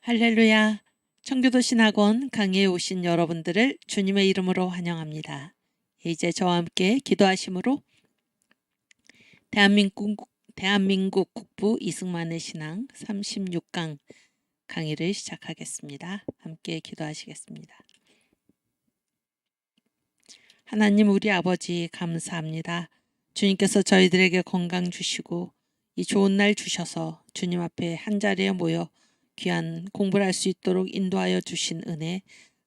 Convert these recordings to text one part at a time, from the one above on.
할렐루야! 청교도 신학원 강의에 오신 여러분들을 주님의 이름으로 환영합니다. 이제 저와 함께 기도하심으로 대한민국 국부 이승만의 신앙 36강 강의를 시작하겠습니다. 함께 기도하시겠습니다. 하나님 우리 아버지 감사합니다. 주님께서 저희들에게 건강 주시고 이 좋은 날 주셔서 주님 앞에 한자리에 모여 귀한 공부를 할 수 있도록 인도하여 주신 은혜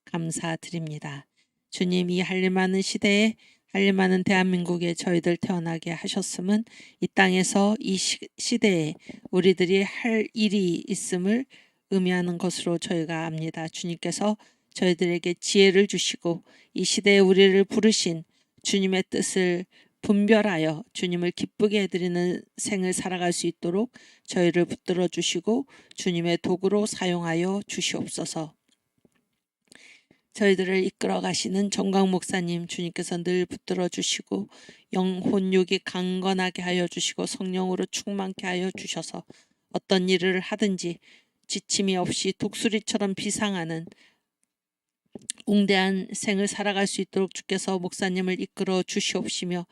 감사드립니다. 주님 이 할 일 많은 시대에 할 일 많은 대한민국에 저희들 태어나게 하셨음은 이 땅에서 이 시대에 우리들이 할 일이 있음을 의미하는 것으로 저희가 압니다. 주님께서 저희들에게 지혜를 주시고 이 시대에 우리를 부르신 주님의 뜻을 분별하여 주님을 기쁘게 해드리는 생을 살아갈 수 있도록 저희를 붙들어 주시고 주님의 도구로 사용하여 주시옵소서. 저희들을 이끌어 가시는 정광 목사님 주님께서 늘 붙들어 주시고 영혼육이 강건하게 하여 주시고 성령으로 충만케 하여 주셔서 어떤 일을 하든지 지침이 없이 독수리처럼 비상하는 웅대한 생을 살아갈 수 있도록 주께서 목사님을 이끌어 주시옵시며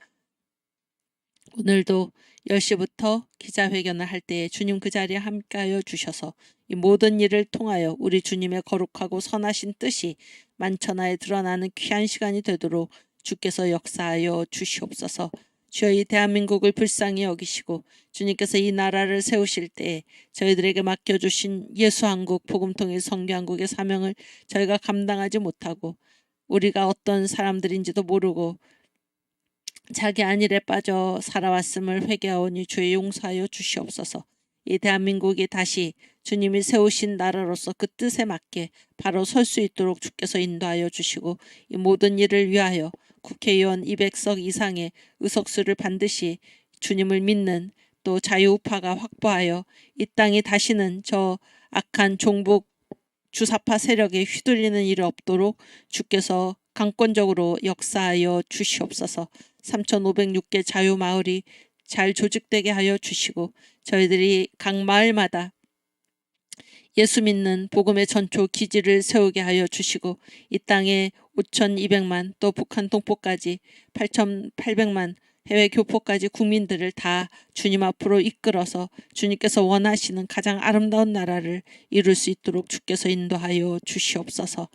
오늘도 10시부터 기자회견을 할 때에 주님 그 자리에 함께하여 주셔서 이 모든 일을 통하여 우리 주님의 거룩하고 선하신 뜻이 만천하에 드러나는 귀한 시간이 되도록 주께서 역사하여 주시옵소서. 주여 이 대한민국을 불쌍히 여기시고 주님께서 이 나라를 세우실 때에 저희들에게 맡겨주신 예수한국 복음통일 선교한국의 사명을 저희가 감당하지 못하고 우리가 어떤 사람들인지도 모르고 자기 안일에 빠져 살아왔음을 회개하오니 주의 용서하여 주시옵소서. 이 대한민국이 다시 주님이 세우신 나라로서 그 뜻에 맞게 바로 설 수 있도록 주께서 인도하여 주시고 이 모든 일을 위하여 국회의원 200석 이상의 의석수를 반드시 주님을 믿는 또 자유우파가 확보하여 이 땅이 다시는 저 악한 종북 주사파 세력에 휘둘리는 일이 없도록 주께서 강권적으로 역사하여 주시옵소서. 3,506개 자유마을이 잘 조직되게 하여 주시고 저희들이 각 마을마다 예수 믿는 복음의 전초 기지를 세우게 하여 주시고 이 땅에 5,200만 또 북한 동포까지 8,800만 해외 교포까지 국민들을 다 주님 앞으로 이끌어서 주님께서 원하시는 가장 아름다운 나라를 이룰 수 있도록 주께서 인도하여 주시옵소서.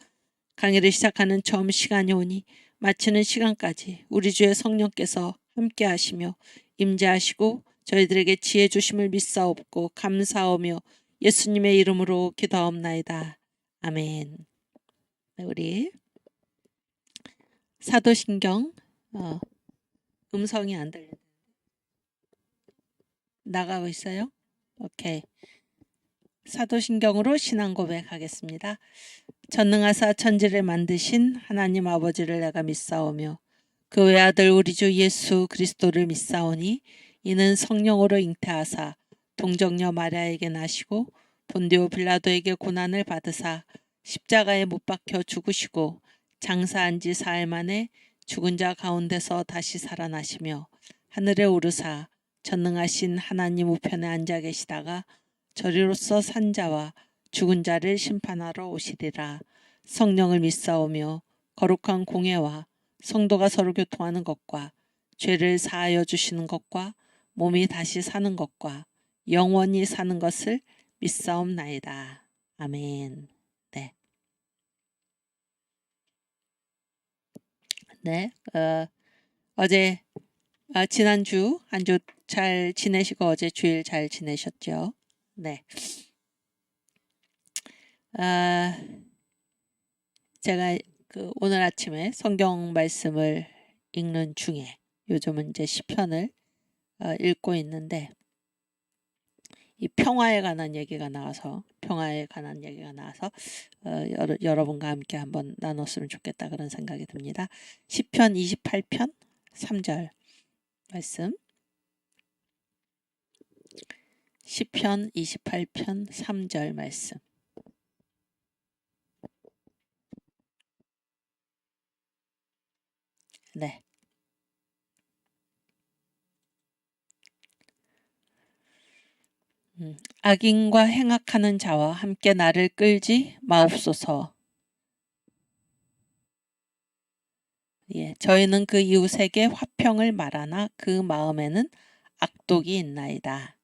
강의를 시작하는 처음 시간이 오니 마치는 시간까지 우리 주의 성령께서 함께 하시며 임재하시고 저희들에게 지혜 주심을 믿사옵고 감사하며 예수님의 이름으로 기도하옵나이다. 아멘. 네, 우리 사도신경 음성이 안 들려. 나가고 있어요? 오케이. 사도신경으로 신앙 고백하겠습니다. 전능하사 천지를 만드신 하나님 아버지를 내가 믿사오며 그 외아들 우리 주 예수 그리스도를 믿사오니 이는 성령으로 잉태하사 동정녀 마리아에게 나시고 본디오 빌라도에게 고난을 받으사 십자가에 못 박혀 죽으시고 장사한 지 사흘 만에 죽은 자 가운데서 다시 살아나시며 하늘에 오르사 전능하신 하나님 우편에 앉아 계시다가 저리로서 산 자와 죽은 자를 심판하러 오시리라. 성령을 믿사오며 거룩한 공예와 성도가 서로 교통하는 것과 죄를 사하여 주시는 것과 몸이 다시 사는 것과 영원히 사는 것을 믿사옵나이다. 아멘. 네. 어제 지난주 한 주 잘 지내시고 어제 주일 잘 지내셨죠? 네. 제가 오늘 아침에 성경 말씀을 읽는 중에 요즘은 이제 시편을 읽고 있는데 이 평화에 관한 얘기가 나와서 여러분과 함께 한번 나눴으면 좋겠다 그런 생각이 듭니다. 시편 28편 3절 말씀. 시편 28편 3절 말씀. 네. 악인과 행악하는 자와 함께 나를 끌지 마옵소서. 예, 저희는 그 이웃에게 화평을 말하나 그 마음에는 악독이 있나이다.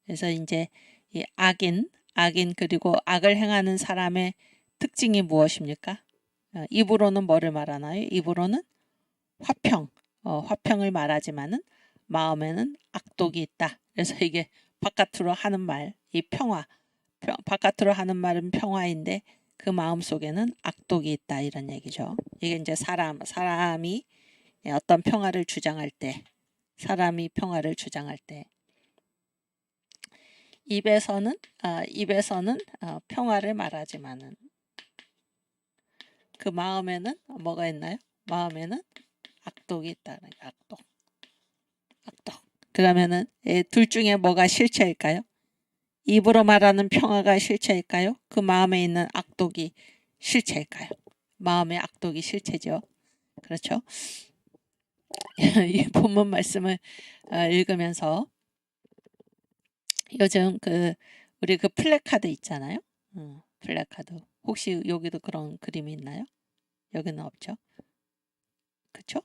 그래서 이제 이 악인 그리고 악을 행하는 사람의 특징이 무엇입니까? 입으로는 뭐를 말하나요? 입으로는 화평을 말하지만은 마음에는 악독이 있다. 그래서 이게 바깥으로 하는 말, 이 바깥으로 하는 말은 평화인데 그 마음 속에는 악독이 있다 이런 얘기죠. 이게 이제 사람이 어떤 평화를 주장할 때, 입에서는 평화를 말하지만은 그 마음에는 뭐가 있나요? 마음에는 악독이 있다는 게 악독. 그러면은 둘 중에 뭐가 실체일까요? 입으로 말하는 평화가 실체일까요? 그 마음에 있는 악독이 실체일까요? 마음의 악독이 실체죠. 그렇죠? 이 본문 말씀을 읽으면서 요즘 우리 그 플래카드 있잖아요. 플래카드. 혹시 여기도 그런 그림이 있나요? 여기는 없죠. 그쵸?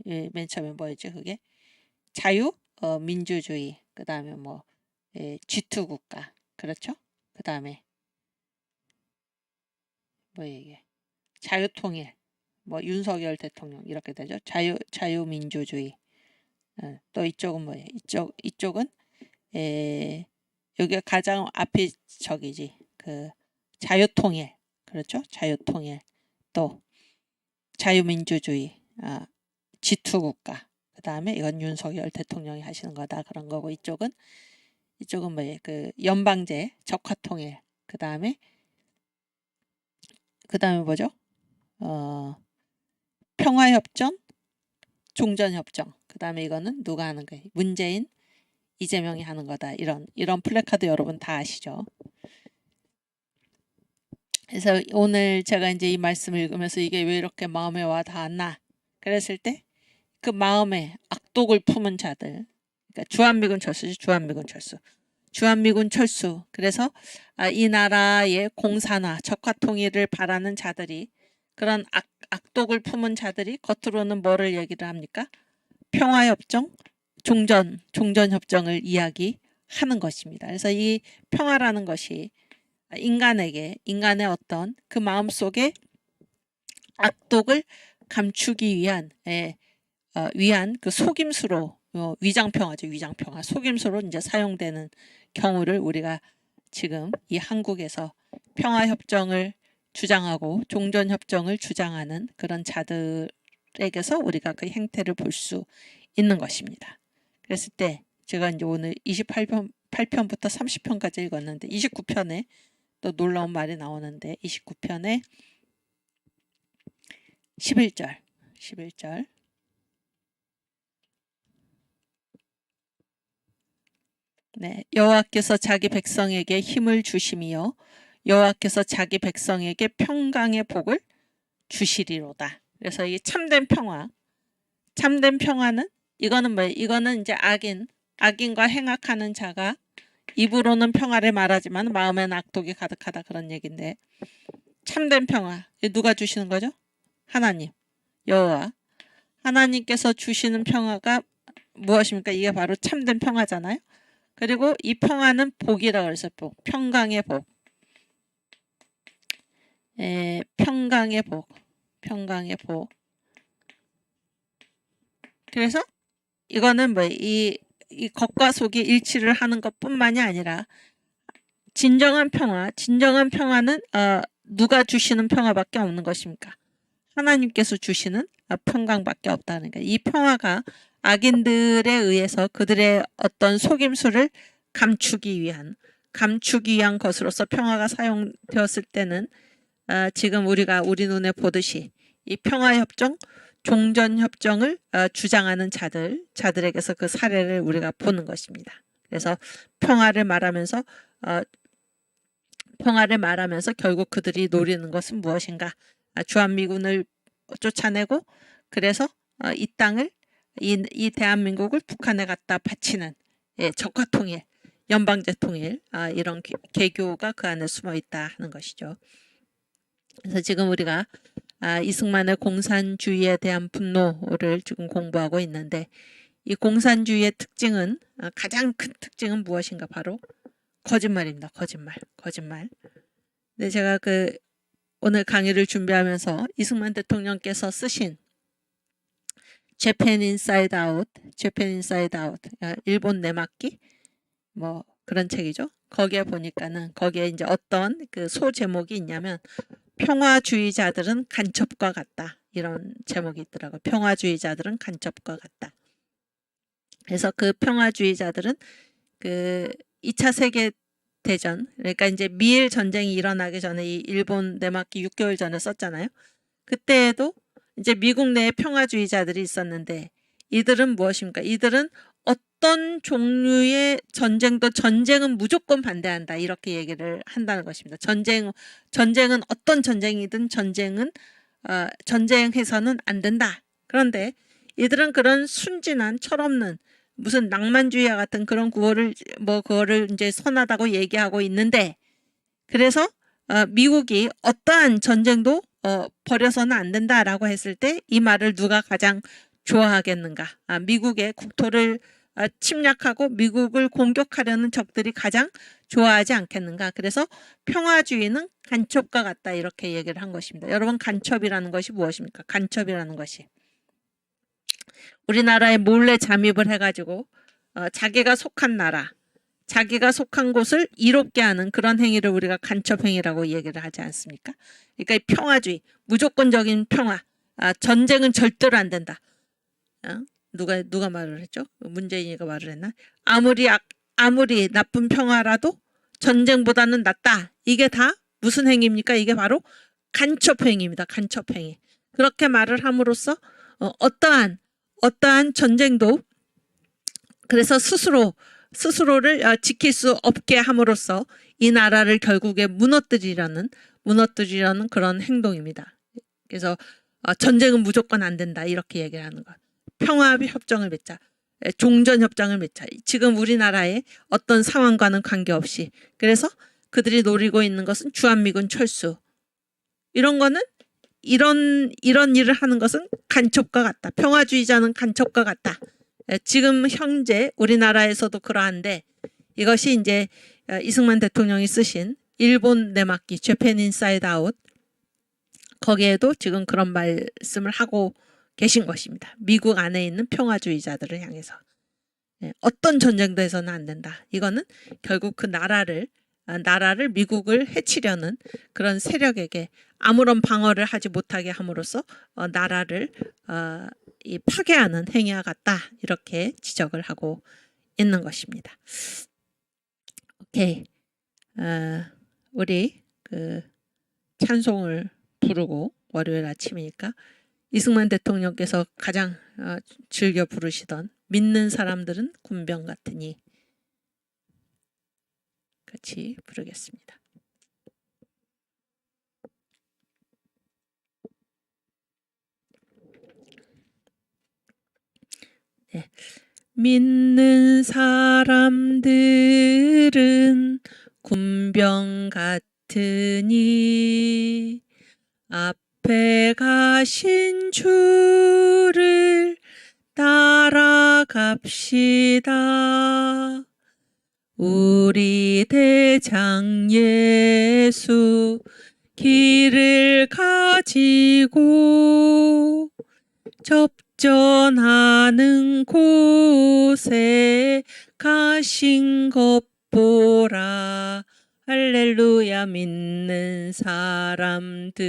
예, 맨 처음에 뭐였죠? 그게 자유, 민주주의, 그 다음에 뭐 G2 국가, 그렇죠? 그 다음에 뭐 이게 자유통일, 뭐 윤석열 대통령 이렇게 되죠. 자유민주주의. 또 이쪽은 뭐예요? 이쪽은 여기가 가장 앞이 저기지. 그 자유통일, 그렇죠? 자유통일. 또 자유민주주의, G2 국가. 그 다음에 이건 윤석열 대통령이 하시는 거다 그런 거고 이쪽은 뭐예요? 그 연방제, 적화통일. 그 다음에 뭐죠? 평화협정, 종전협정. 그 다음에 이거는 누가 하는 거예요? 문재인, 이재명이 하는 거다. 이런 플래카드 여러분 다 아시죠? 그래서 오늘 제가 이제 이 말씀을 읽으면서 이게 왜 이렇게 마음에 와 닿았나? 그랬을 때 그 마음에 악독을 품은 자들, 그러니까 주한미군 철수지, 주한미군 철수. 그래서 이 나라의 공산화, 적화통일을 바라는 자들이 그런 악독을 품은 자들이 겉으로는 뭐를 얘기를 합니까? 평화협정, 종전협정을 이야기하는 것입니다. 그래서 이 평화라는 것이 인간의 어떤 그 마음속에 악독을 감추기 위한 그 속임수로 위장평화죠. 위장평화. 속임수로 이제 사용되는 경우를 우리가 지금 이 한국에서 평화협정을 주장하고 종전협정을 주장하는 그런 자들에게서 우리가 그 행태를 볼 수 있는 것입니다. 그랬을 때 제가 이제 오늘 28편부터 30편까지 읽었는데 29편에 또 놀라운 말이 나오는데 29편에 11절 네, 여호와께서 자기 백성에게 힘을 주심이요 여호와께서 자기 백성에게 평강의 복을 주시리로다. 그래서 이 참된 평화는 이거는 뭐예요? 이거는 이제 악인과 행악하는 자가 입으로는 평화를 말하지만 마음에는 악독이 가득하다 그런 얘기인데 참된 평화 누가 주시는 거죠? 하나님, 여호와. 하나님께서 주시는 평화가 무엇입니까? 이게 바로 참된 평화잖아요. 그리고 이 평화는 복이라고 해서 평강의 복. 평강의 복. 그래서 이거는 이 겉과 속이 일치를 하는 것뿐만이 아니라 진정한 평화는 누가 주시는 평화밖에 없는 것입니까? 하나님께서 주시는 평강밖에 없다는 거예요. 이 평화가 악인들에 의해서 그들의 어떤 속임수를 감추기 위한 것으로서 평화가 사용되었을 때는 지금 우리 눈에 보듯이 이 평화협정, 종전협정을 주장하는 자들에게서 그 사례를 우리가 보는 것입니다. 그래서 평화를 말하면서 결국 그들이 노리는 것은 무엇인가? 주한미군을 쫓아내고 그래서 이 땅을 이 대한민국을 북한에 갖다 바치는 적화통일 연방제통일 이런 개교가 그 안에 숨어 있다 하는 것이죠. 그래서 지금 우리가 이승만의 공산주의에 대한 분노를 지금 공부하고 있는데 이 공산주의의 특징은 가장 큰 특징은 무엇인가? 바로 거짓말입니다. 거짓말. 근데 제가 오늘 강의를 준비하면서 이승만 대통령께서 쓰신 Japan Inside Out, 일본 내막기 뭐 그런 책이죠. 거기에 보니까는 거기에 이제 어떤 그 소제목이 있냐면 평화주의자들은 간첩과 같다 이런 제목이 있더라고요. 평화주의자들은 간첩과 같다. 그래서 그 평화주의자들은 그 2차 세계 대전, 그러니까 이제 미일 전쟁이 일어나기 전에 이 일본 내막기 6개월 전에 썼잖아요. 그때에도 이제 미국 내에 평화주의자들이 있었는데 이들은 무엇입니까? 이들은 어떤 종류의 전쟁은 무조건 반대한다 이렇게 얘기를 한다는 것입니다. 전쟁은 어떤 전쟁이든 전쟁해서는 안 된다. 그런데 이들은 그런 순진한 철없는 무슨 낭만주의와 같은 그런 그거를 이제 선하다고 얘기하고 있는데 그래서 미국이 어떠한 전쟁도 벌여서는 안 된다라고 했을 때 이 말을 누가 가장 좋아하겠는가? 미국의 국토를 침략하고 미국을 공격하려는 적들이 가장 좋아하지 않겠는가? 그래서 평화주의는 간첩과 같다 이렇게 얘기를 한 것입니다. 여러분 간첩이라는 것이 무엇입니까? 간첩이라는 것이 우리나라에 몰래 잠입을 해가지고 자기가 속한 나라, 자기가 속한 곳을 이롭게 하는 그런 행위를 우리가 간첩행위라고 얘기를 하지 않습니까? 그러니까 이 평화주의, 무조건적인 평화, 전쟁은 절대로 안 된다. 누가 말을 했죠? 문재인이가 말을 했나? 아무리 나쁜 평화라도 전쟁보다는 낫다. 이게 다 무슨 행위입니까? 이게 바로 간첩행위입니다. 간첩행위. 그렇게 말을 함으로써 어떠한 전쟁도 그래서 스스로를 지킬 수 없게 함으로써 이 나라를 결국에 무너뜨리려는 그런 행동입니다. 그래서 전쟁은 무조건 안 된다 이렇게 얘기를 하는 것. 평화협정을 맺자. 종전협정을 맺자. 지금 우리나라의 어떤 상황과는 관계없이. 그래서 그들이 노리고 있는 것은 주한미군 철수. 이런 거는 이런 일을 하는 것은 간첩과 같다. 평화주의자는 간첩과 같다. 지금 현재 우리나라에서도 그러한데 이것이 이제 이승만 대통령이 쓰신 일본 내막기 Japan Inside Out 거기에도 지금 그런 말씀을 하고 계신 것입니다. 미국 안에 있는 평화주의자들을 향해서 어떤 전쟁도 해서는 안 된다. 이거는 결국 그 나라를 미국을 해치려는 그런 세력에게 아무런 방어를 하지 못하게 함으로써 나라를 파괴하는 행위와 같다. 이렇게 지적을 하고 있는 것입니다. 오케이. 우리 찬송을 부르고 월요일 아침이니까 이승만 대통령께서 가장 즐겨 부르시던 믿는 사람들은 군병 같으니 같이 부르겠습니다. 네. 믿는 사람들은 군병 같으니 앞에 가신 주를 따라갑시다. 우리 대장 예수 길을 가지고 접전하는 곳에 가신 것 보라. 할렐루야. 믿는 사람들은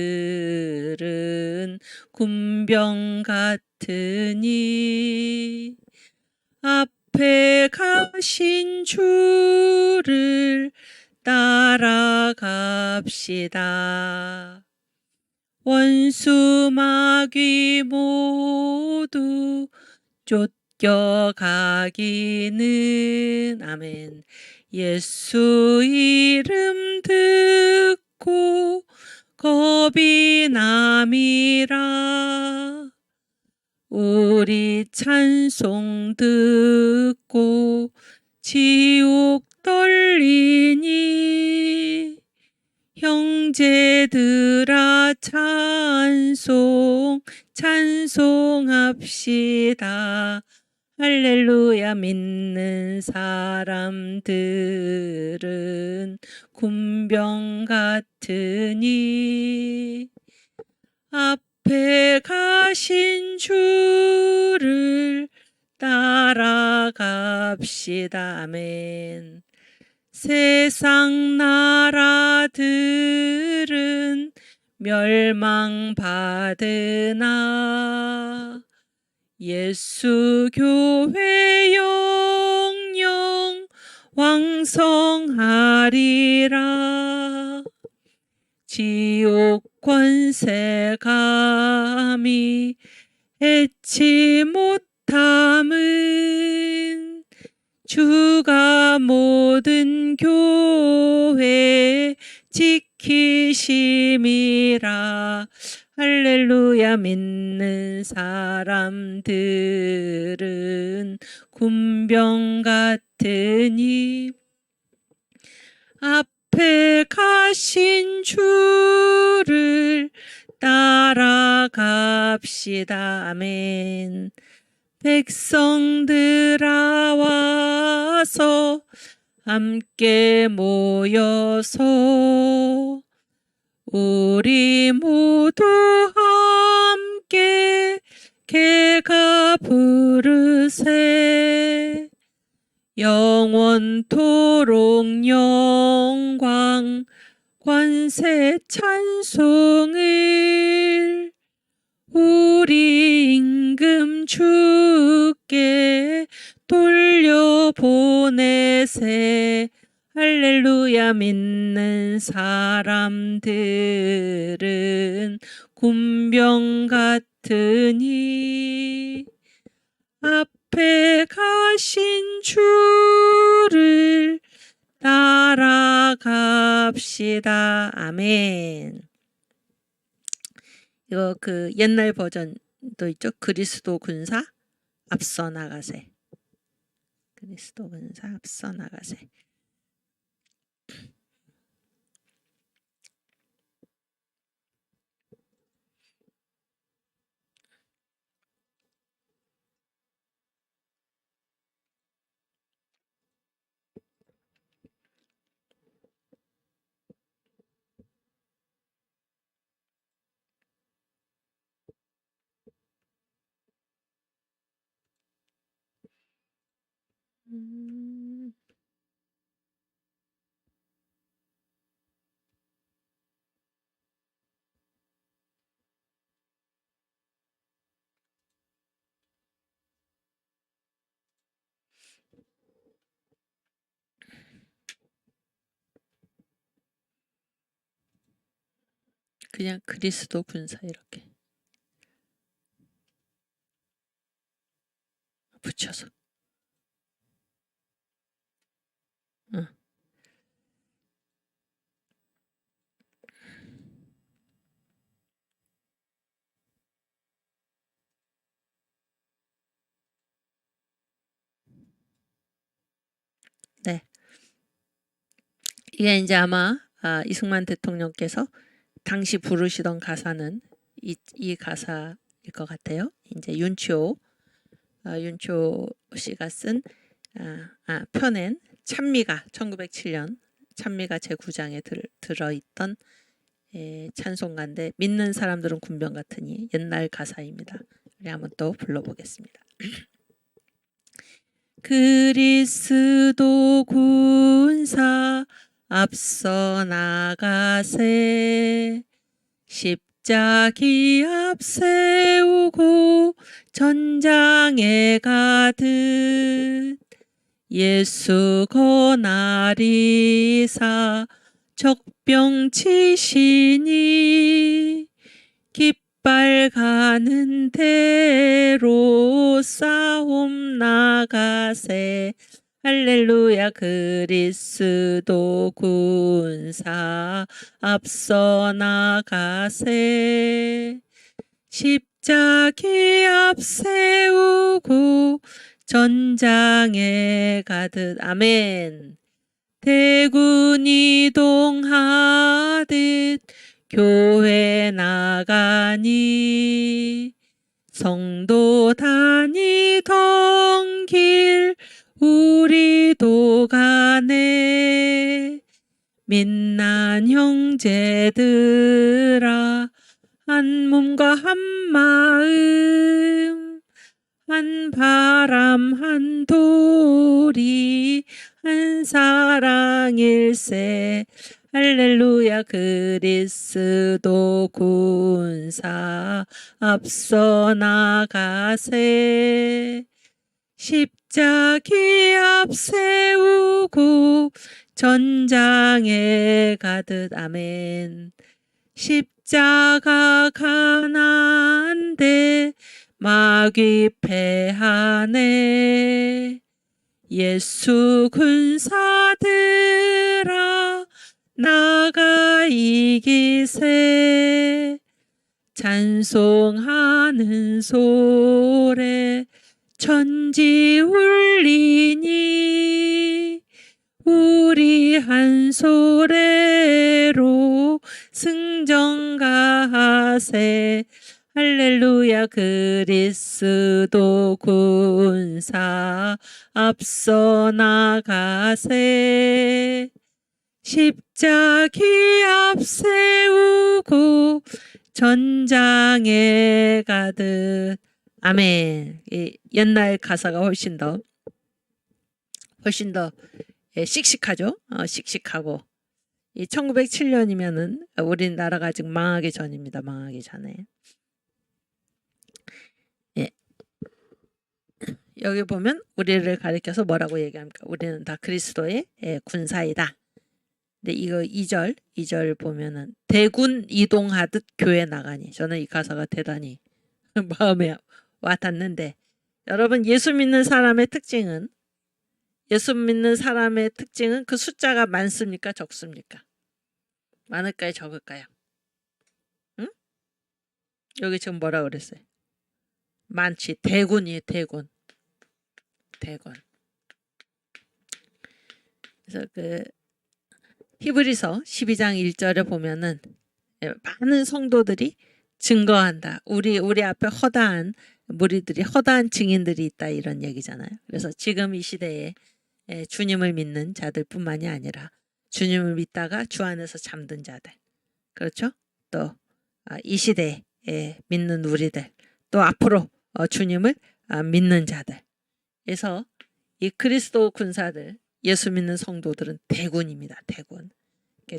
군병 같으니 앞에 가신 주를 따라갑시다. 원수 마귀 모두 쫓겨가기는 아멘. 예수 이름 듣고 겁이 남이라. 우리 찬송 듣고 지옥 얘들아 찬송합시다. 할렐루야. 믿는 사람들은 군병 같으니 앞에 가신 주를 따라갑시다. 아멘. 세상 나라들은 멸망받으나 예수 교회 영영 왕성하리라. 지옥 권세 감히 해치 못함은 주가 모든 교회 지키심이라. 할렐루야. 믿는 사람들은 군병 같으니 앞에 가신 주를 따라갑시다. 아멘. 백성들아 와서 함께 모여서 우리 모두 함께 개가 부르세. 영원토록 영광 관세 찬송을 우리 임금 주께 돌려보내세. 할렐루야. 믿는 사람들은 군병 같으니 앞에 가신 주를 따라갑시다. 아멘. 이거 그 옛날 버전도 있죠. 그리스도 군사 앞서 나가세. 그리스도 군사 앞서 나가세. 그냥 그리스도 군사 이렇게 붙여서. 응. 네. 이게 이제 아마 이승만 대통령께서 당시 부르시던 가사는 이 가사일 것 같아요. 이제 윤초 씨가 쓴 펴낸 찬미가 1907년 찬미가 제9장에 들어있던 찬송가인데 믿는 사람들은 군병 같으니 옛날 가사입니다. 우리 한번 또 불러보겠습니다. 그리스도 군사 앞서 나가세. 십자기 앞세우고 전장에 가듯 예수 권하리사 적병 치시니 깃발 가는 대로 싸움 나가세. 할렐루야. 그리스도 군사 앞서 나가세. 십자기 앞세우고 전장에 가듯. 아멘. 대군 이동하듯 교회 나가니 성도 다니던 길 우리도 가네. 민난 형제들아 한 몸과 한 마음 한 바람 한 도리 한 사랑일세. 할렐루야. 그리스도 군사 앞서 나가세. 십자기 앞세우고 전장에 가듯. 아멘. 십자가 가난한데 마귀 패하네. 예수 군사들아 나가 이기세. 찬송하는 소래 천지 울리니 우리 한 소래로 승전가하세. 할렐루야. 그리스도 군사 앞서 나가세. 십자기 앞세우고 전장에 가듯. 아멘. 이 옛날 가사가 훨씬 더 씩씩하죠. 씩씩하고. 이 1907년이면은 우리나라가 아직 망하기 전입니다. 망하기 전에. 예. 여기 보면 우리를 가리켜서 뭐라고 얘기합니까? 우리는 다 그리스도의 군사이다. 근데 이거 2절 보면은 대군 이동하듯 교회 나가니. 저는 이 가사가 대단히 마음에 와닿는데, 여러분 예수 믿는 사람의 특징은 그 숫자가 많습니까? 적습니까? 많을까요? 적을까요? 응? 여기 지금 뭐라 그랬어요? 많지. 대군이에요. 대군. 그래서 그 히브리서 12장 1절에 보면은 많은 성도들이 증거한다. 우리 앞에 허다한 무리들이, 허다한 증인들이 있다, 이런 얘기잖아요. 그래서 지금 이 시대에 주님을 믿는 자들뿐만이 아니라 주님을 믿다가 주 안에서 잠든 자들, 그렇죠? 또 이 시대에 믿는 우리들, 또 앞으로 주님을 믿는 자들. 그래서 이 그리스도 군사들, 예수 믿는 성도들은 대군입니다. 대군.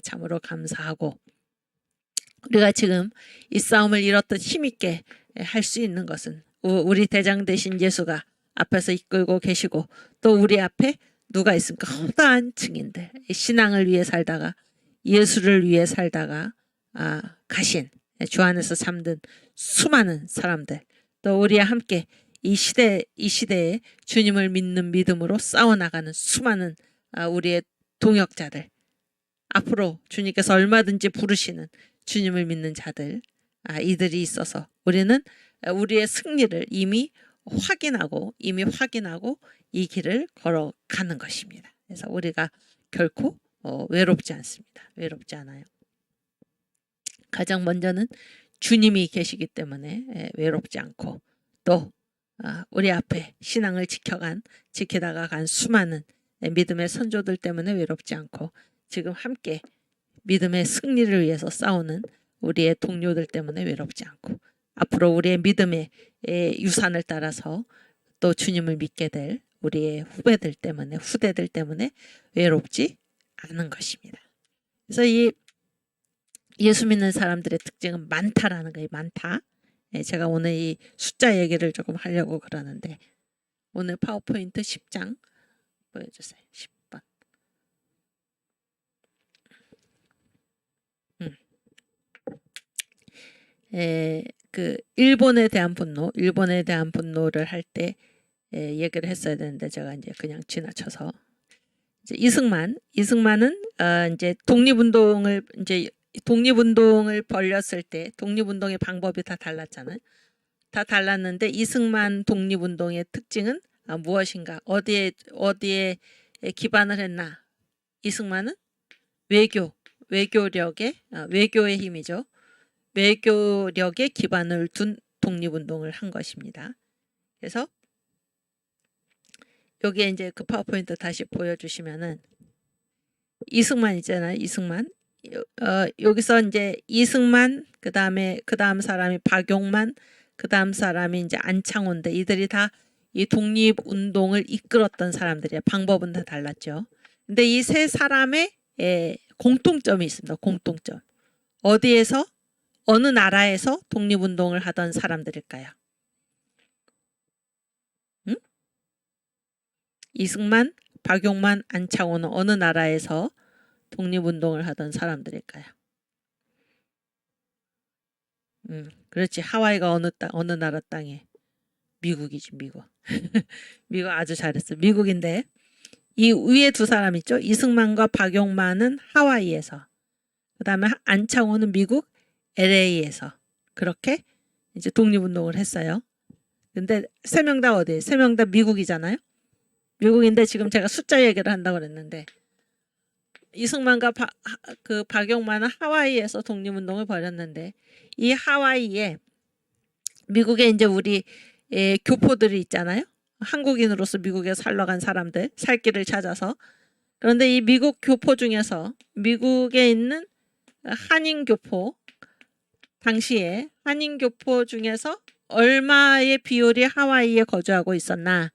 참으로 감사하고, 우리가 지금 이 싸움을 이렇듯 힘있게 할 수 있는 것은 우리 대장 되신 예수가 앞에서 이끌고 계시고, 또 우리 앞에 누가 있습니까? 허다한 증인들, 신앙을 위해 살다가, 예수를 위해 살다가 가신, 주 안에서 잠든 수많은 사람들, 또 우리와 함께 이 시대에 주님을 믿는 믿음으로 싸워나가는 수많은 우리의 동역자들, 앞으로 주님께서 얼마든지 부르시는 주님을 믿는 자들, 이들이 있어서 우리는 우리의 승리를 이미 확인하고 이 길을 걸어가는 것입니다. 그래서 우리가 결코 외롭지 않습니다. 외롭지 않아요. 가장 먼저는 주님이 계시기 때문에 외롭지 않고, 또 우리 앞에 신앙을 지키다가 간 수많은 믿음의 선조들 때문에 외롭지 않고, 지금 함께 믿음의 승리를 위해서 싸우는 우리의 동료들 때문에 외롭지 않고, 앞으로 우리의 믿음의 유산을 따라서 또 주님을 믿게 될 우리의 후대들 때문에 외롭지 않은 것입니다. 그래서 이 예수 믿는 사람들의 특징은 많다라는 거예요. 많다. 제가 오늘 이 숫자 얘기를 조금 하려고 그러는데, 오늘 파워포인트 10장 보여주세요. 10번. 그 일본에 대한 분노를 할 때 얘기를 했어야 되는데 제가 이제 그냥 지나쳐서, 이제 이승만은 이제 독립운동을 벌였을 때 독립운동의 방법이 다 달랐잖아요. 다 달랐는데 이승만 독립운동의 특징은 무엇인가? 어디에 기반을 했나? 이승만은 외교의 힘이죠. 외교력에 기반을 둔 독립운동을 한 것입니다. 그래서 여기에 이제 그 파워포인트 다시 보여주시면은 이승만 있잖아요. 이승만. 여기서 이제 이승만, 그 다음 사람이 박용만, 그 다음 사람이 이제 안창호인데 이들이 다 이 독립운동을 이끌었던 사람들이에요. 방법은 다 달랐죠. 근데 이 세 사람의 공통점이 있습니다. 공통점. 어디에서, 어느 나라에서 독립운동을 하던 사람들일까요? 응? 이승만, 박용만, 안창호는 어느 나라에서 독립운동을 하던 사람들일까요? 그렇지. 하와이가 어느 나라 땅에? 미국이지, 미국. 미국 아주 잘했어. 미국인데 이 위에 두 사람 있죠. 이승만과 박용만은 하와이에서, 그 다음에 안창호는 미국 LA에서 그렇게 이제 독립운동을 했어요. 근데 세 명 다 어디에? 세 명 다 미국이잖아요. 미국인데 지금 제가 숫자 얘기를 한다고 그랬는데 이승만과 그 박용만은 하와이에서 독립운동을 벌였는데 이 하와이에 미국에 이제 우리 교포들이 있잖아요. 한국인으로서 미국에 살러 간 사람들, 살 길을 찾아서. 그런데 이 미국 교포 중에서 미국에 있는 한인교포, 당시에 한인교포 중에서 얼마의 비율이 하와이에 거주하고 있었나?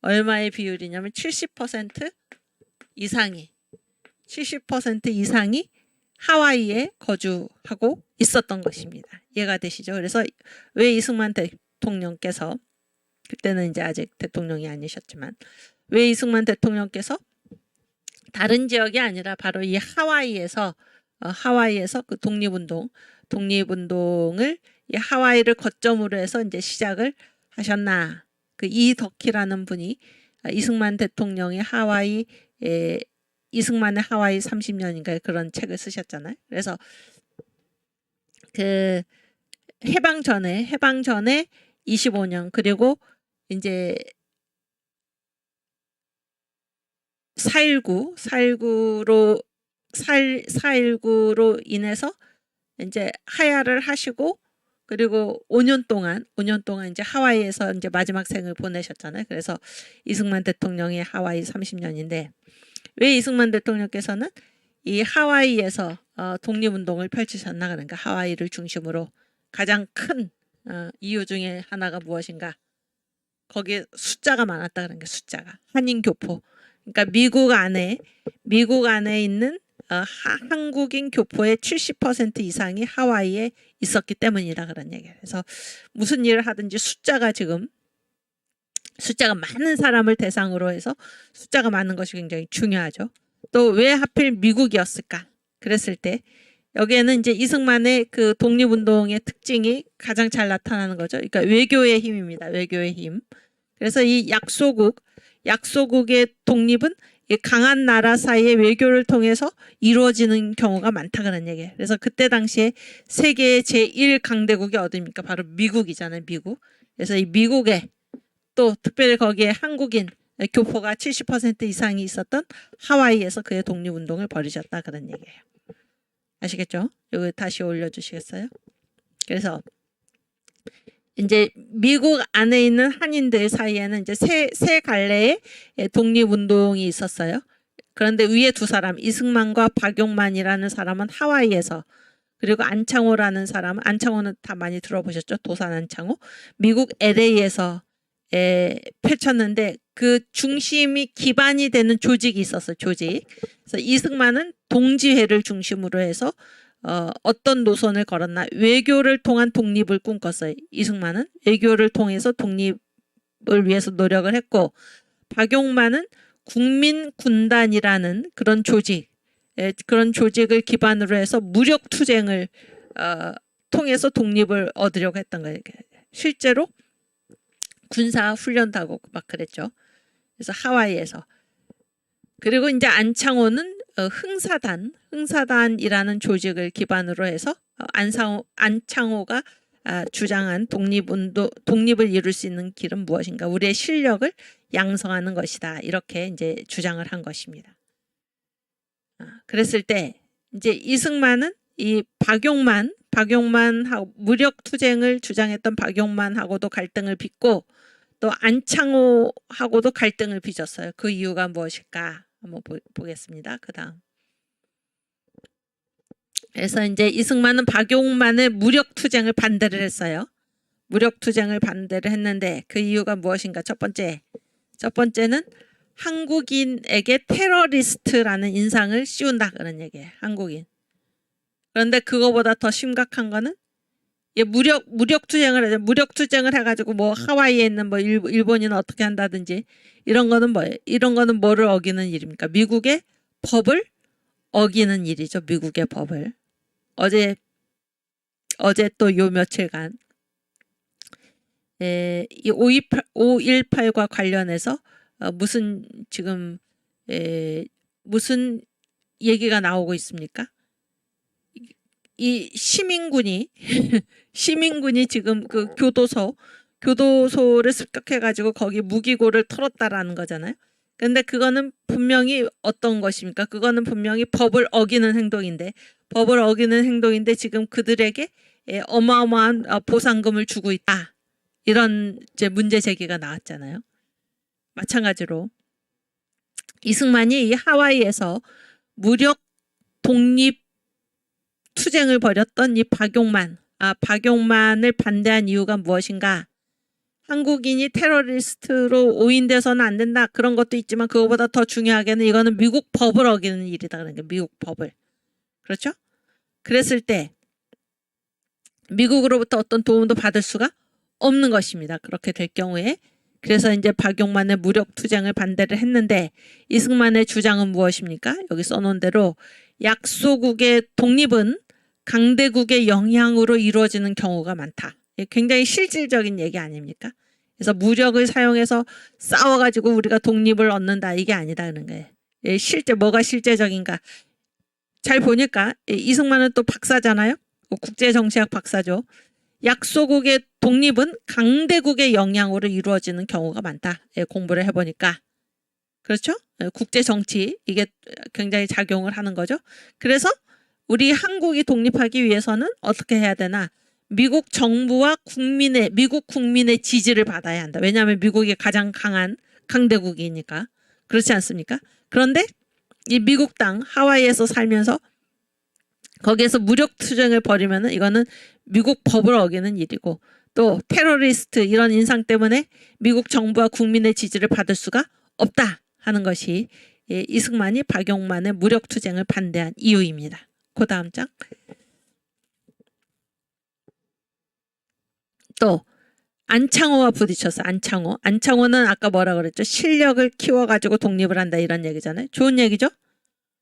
얼마의 비율이냐면 70% 이상이 70% 이상이 하와이에 거주하고 있었던 것입니다. 이해가 되시죠? 그래서 왜 이승만 대통령께서, 그때는 이제 아직 대통령이 아니셨지만, 왜 이승만 대통령께서 다른 지역이 아니라 바로 이 하와이에서 그 독립운동을 이 하와이를 거점으로 해서 이제 시작을 하셨나? 그 이덕희라는 분이 이승만 대통령의 이승만의 하와이 30년인가 그런 책을 쓰셨잖아요. 그래서 그 해방 전에 25년 그리고 이제 4.19로 인해서 이제 하야를 하시고 그리고 5년 동안 이제 하와이에서 이제 마지막 생을 보내셨잖아요. 그래서 이승만 대통령의 하와이 30년인데 왜 이승만 대통령께서는 이 하와이에서 독립운동을 펼치셨나? 그러니까 하와이를 중심으로 가장 큰 이유 중에 하나가 무엇인가? 거기에 숫자가 많았다 그런 게 숫자가 한인교포. 그러니까 미국 안에 있는 한국인 교포의 70% 이상이 하와이에 있었기 때문이다 그런 얘기예요. 그래서 무슨 일을 하든지 숫자가 많은 사람을 대상으로 해서 숫자가 많은 것이 굉장히 중요하죠. 또 왜 하필 미국이었을까? 그랬을 때 여기에는 이제 이승만의 그 독립운동의 특징이 가장 잘 나타나는 거죠. 그러니까 외교의 힘입니다. 외교의 힘. 그래서 이 약소국의 독립은 이 강한 나라 사이의 외교를 통해서 이루어지는 경우가 많다 그런 얘기예요. 그래서 그때 당시에 세계의 제1강대국이 어디입니까? 바로 미국이잖아요. 미국. 그래서 이 미국에 또 특별히 거기에 한국인 교포가 70% 이상이 있었던 하와이에서 그의 독립운동을 벌이셨다 그런 얘기예요. 아시겠죠? 여기 다시 올려주시겠어요? 그래서 이제 미국 안에 있는 한인들 사이에는 이제 세 갈래의 독립운동이 있었어요. 그런데 위에 두 사람, 이승만과 박용만이라는 사람은 하와이에서, 그리고 안창호라는 사람은, 안창호는 다 많이 들어보셨죠? 도산 안창호. 미국 LA에서 펼쳤는데 그 중심이 기반이 되는 조직이 있었어요. 조직. 그래서 이승만은 동지회를 중심으로 해서 어떤 노선을 걸었나? 외교를 통한 독립을 꿈꿨어요. 이승만은 외교를 통해서 독립을 위해서 노력을 했고, 박용만은 국민군단이라는 그런 조직을 기반으로 해서 무력 투쟁을 통해서 독립을 얻으려고 했던 거예요. 실제로 군사 훈련도 하고 막 그랬죠. 그래서 하와이에서. 그리고 이제 안창호는 흥사단이라는 조직을 기반으로 해서 안창호가 주장한 독립을 이룰 수 있는 길은 무엇인가? 우리의 실력을 양성하는 것이다. 이렇게 이제 주장을 한 것입니다. 그랬을 때 이제 이승만은 이 박용만하고 무력투쟁을 주장했던 박용만하고도 갈등을 빚고 또 안창호하고도 갈등을 빚었어요. 그 이유가 무엇일까? 한번 보겠습니다. 그 다음. 그래서 이제 이승만은 박용만의 무력투쟁을 반대를 했어요. 무력투쟁을 반대를 했는데 그 이유가 무엇인가? 첫 번째는 한국인에게 테러리스트라는 인상을 씌운다 그런 얘기예요. 한국인. 그런데 그거보다 더 심각한 거는 무력투쟁을 해가지고 뭐 하와이에 있는 뭐 일본인은 어떻게 한다든지 이런 거는 뭐예요? 이런 거는 뭐를 어기는 일입니까? 미국의 법을 어기는 일이죠. 미국의 법을. 어제 또 요 며칠간 이 5.18과 관련해서 무슨 지금 무슨 얘기가 나오고 있습니까? 이 시민군이 지금 그 교도소를 습격해가지고 거기 무기고를 털었다라는 거잖아요. 근데 그거는 분명히 어떤 것입니까? 그거는 분명히 법을 어기는 행동인데 지금 그들에게 어마어마한 보상금을 주고 있다. 이런 이제 문제 제기가 나왔잖아요. 마찬가지로 이승만이 이 하와이에서 무력 독립 투쟁을 벌였던 이 박용만을 반대한 이유가 무엇인가? 한국인이 테러리스트로 오인돼서는 안 된다. 그런 것도 있지만 그거보다 더 중요하게는 이거는 미국 법을 어기는 일이다. 그러니까 미국 법을. 그렇죠? 그랬을 때 미국으로부터 어떤 도움도 받을 수가 없는 것입니다. 그렇게 될 경우에. 그래서 이제 박용만의 무력투쟁을 반대를 했는데 이승만의 주장은 무엇입니까? 여기 써놓은 대로 약소국의 독립은 강대국의 영향으로 이루어지는 경우가 많다. 굉장히 실질적인 얘기 아닙니까? 그래서 무력을 사용해서 싸워가지고 우리가 독립을 얻는다. 이게 아니다. 그런 거예요. 뭐가 실제적인가? 잘 보니까 이승만은 또 박사잖아요. 국제정치학 박사죠. 약소국의 독립은 강대국의 영향으로 이루어지는 경우가 많다. 공부를 해보니까. 그렇죠? 국제정치 이게 굉장히 작용을 하는 거죠. 그래서 우리 한국이 독립하기 위해서는 어떻게 해야 되나? 미국 정부와 미국 국민의 지지를 받아야 한다. 왜냐하면 미국이 가장 강한 강대국이니까. 그렇지 않습니까? 그런데 이 미국 땅 하와이에서 살면서 거기에서 무력투쟁을 벌이면은 이거는 미국 법을 어기는 일이고 또 테러리스트 이런 인상 때문에 미국 정부와 국민의 지지를 받을 수가 없다 하는 것이 이승만이 박용만의 무력투쟁을 반대한 이유입니다. 그 다음 장. 또 안창호와 부딪혔어. 안창호는 아까 뭐라 그랬죠? 실력을 키워가지고 독립을 한다 이런 얘기잖아요. 좋은 얘기죠?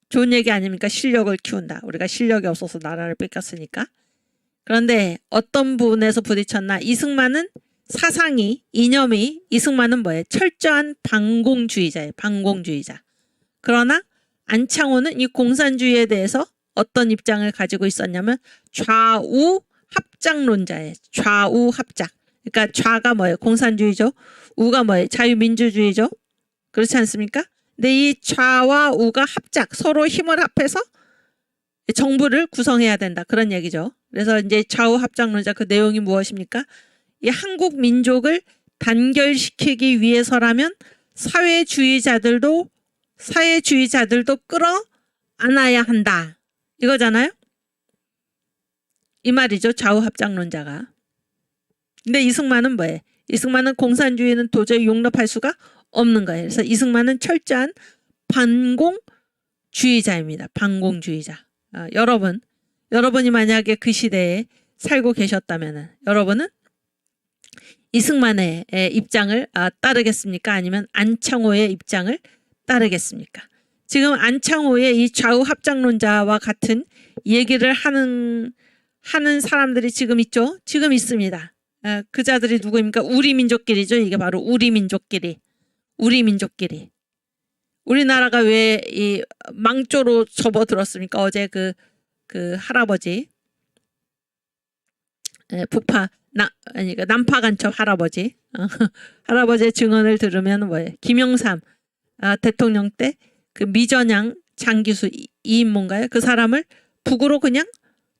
좋은 얘기 아닙니까? 실력을 키운다. 우리가 실력이 없어서 나라를 뺏겼으니까. 그런데 어떤 부분에서 부딪혔나? 이승만은 이념이 이승만은 뭐예요? 철저한 반공주의자예요. 반공주의자. 그러나 안창호는 이 공산주의에 대해서 어떤 입장을 가지고 있었냐면 좌우 합작론자예요. 좌우 합작. 그러니까 좌가 뭐예요? 공산주의죠. 우가 뭐예요? 자유민주주의죠. 그렇지 않습니까? 근데 이 좌와 우가 서로 힘을 합해서 정부를 구성해야 된다. 그런 얘기죠. 그래서 이제 좌우 합작론자 그 내용이 무엇입니까? 이 한국 민족을 단결시키기 위해서라면 사회주의자들도 끌어 안아야 한다. 이거잖아요. 이 말이죠. 좌우 합작론자가. 근데 이승만은 뭐예요? 이승만은 공산주의는 도저히 용납할 수가 없는 거예요. 그래서 이승만은 철저한 반공주의자입니다. 반공주의자. 여러분이 만약에 그 시대에 살고 계셨다면 여러분은 이승만의 입장을 따르겠습니까? 아니면 안창호의 입장을 따르겠습니까? 지금 안창호의 이 좌우 합작론자와 같은 얘기를 하는 사람들이 지금 있죠? 지금 있습니다. 그 자들이 누구입니까? 우리 민족끼리죠. 이게 바로 우리 민족끼리. 우리나라가 왜 이 망조로 접어들었습니까? 어제 그 할아버지 남파 간첩 할아버지 할아버지의 증언을 들으면 뭐예요? 김영삼 대통령 때 그 미전양 장기수 이인모인가요? 그 사람을 북으로 그냥